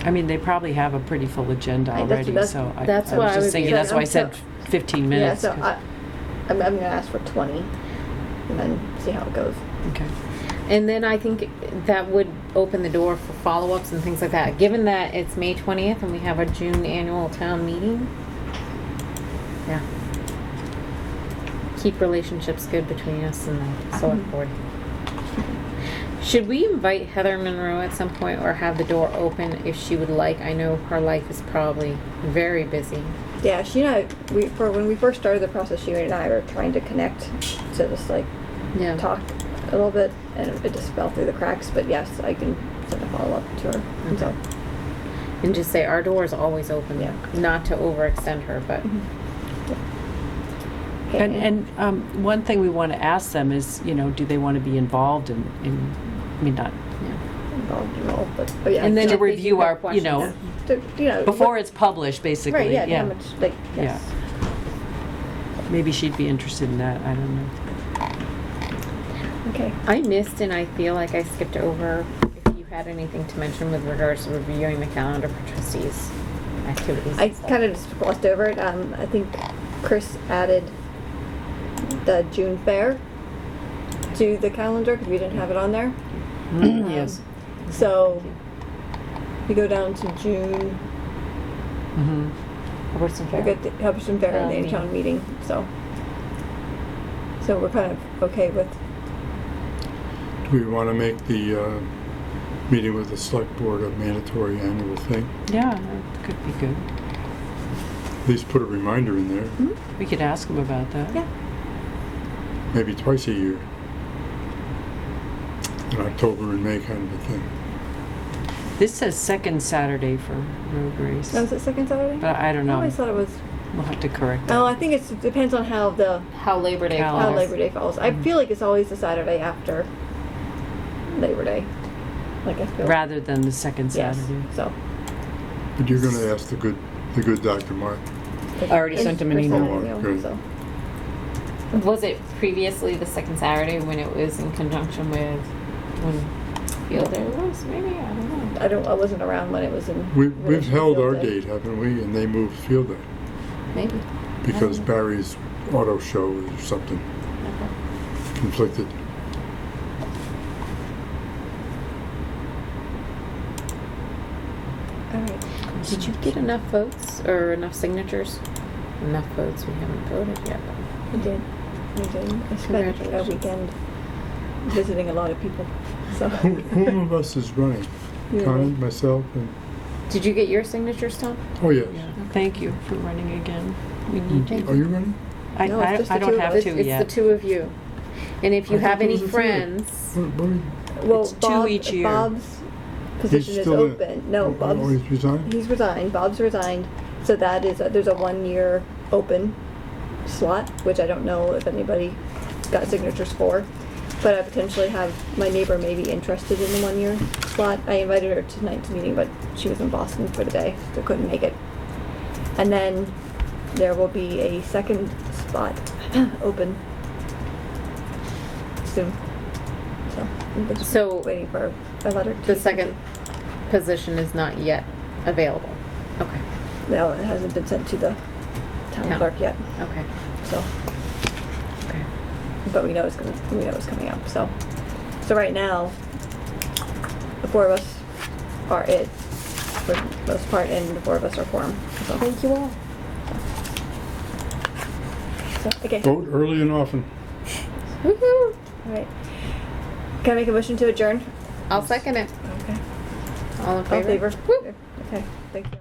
I mean, they probably have a pretty full agenda Right, that's- already, that's- so I that's I why was I just would thinking, be- that's why I said So- 15 minutes. Yeah, so 'cause- I'm going to ask for 20 and then see how it goes. Okay. And then I think that would open the door for follow-ups and things like that. Given that it's May 20th and we have our June annual town meeting, yeah. Keep relationships good between us and the select board. Should we invite Heather Monroe at some point or have the door open if she would like? I know her life is probably very busy. Yeah, she and I, when we first started the process, she and I were trying to connect to just like Yeah. talk a little bit, and it just fell through the cracks. But yes, I can send a follow up to her. And so, And just say our door is always open. Yeah. Not to overextend her, but okay, And one thing we want to ask them is, do they want to be involved in I mean, not, involved, but yeah. And then to if they do review have our, questions. before it's published, basically. right, yeah, how much, like, yes. Maybe she'd be interested in that, I don't know. Okay. I missed and I feel like I skipped over if you had anything to mention with regards to reviewing the calendar for trustees activities. I and stuff. kind of just glossed over it. I think Chris added the June fair to the calendar because we didn't have it on there. Yes. So we go down to June. Mhm. Hubbardson I Fair. got the Hubbardson Fair and the meeting. Anytown meeting. So we're kind of okay with. Do we want to make the meeting with the select board a mandatory annual thing? Yeah, that could be good. At least put a reminder in there, We could ask them about that. Yeah. maybe twice a year. In October and May kind of a thing. This says second Saturday for road race, Oh, is it second Saturday? but I don't I know. always thought it was. We'll have to correct that. Oh, I think it depends on how How Labor Day Calendar. how falls. Labor Day falls. I feel like it's always the Saturday after Labor Day. Like I feel. Rather than the second Yes. Saturday. So. But you're going to ask the good Dr. Mark. I already sent him an email. Good. So. Was it previously the second Saturday when it was in conjunction with when Field Day was? Maybe, I don't know. I wasn't around when it was in. We've held our Field Day. date, haven't we? And they moved field day Maybe. because Barry's auto show or something Okay. conflicted. All right. Did you get enough votes or enough signatures? Enough votes. We haven't voted yet. We did. We did. I spent a Congratulations. weekend visiting a lot of people. So. Who of us is running? You Connie, know. myself, and Did you get your signatures, Tom? oh yes. Yeah. Thank you for running again. We need Are you. you running? No, it's just I the don't two of have us. to It's yet. the two of you. And if you I thought have there any was a third. friends, Well, It's 2 each year. Bob's position is still in it. open. No, Oh, Bob's. he's resigned? He's resigned. Bob's resigned. So that is there's a 1 year open slot, which I don't know if anybody got signatures for. But I potentially have my neighbor may be interested in the 1 year slot. I invited her to tonight's meeting, but she was in Boston for the day, so couldn't make it. And then there will be a second spot open soon. So I'm just So, waiting for a letter. to the be second position is not yet available. Okay. No, it hasn't been sent to the town Town. clerk yet. Okay. So, Okay. but we know it's coming up. So right now, the 4 of us are it for the most part, and the 4 of us are quorum. So, Thank you all. okay. Vote early and often. Woohoo! All right. Can I make a motion to adjourn? I'll second it. Okay. All in All in favor? favor? Woo! Okay. Thank you.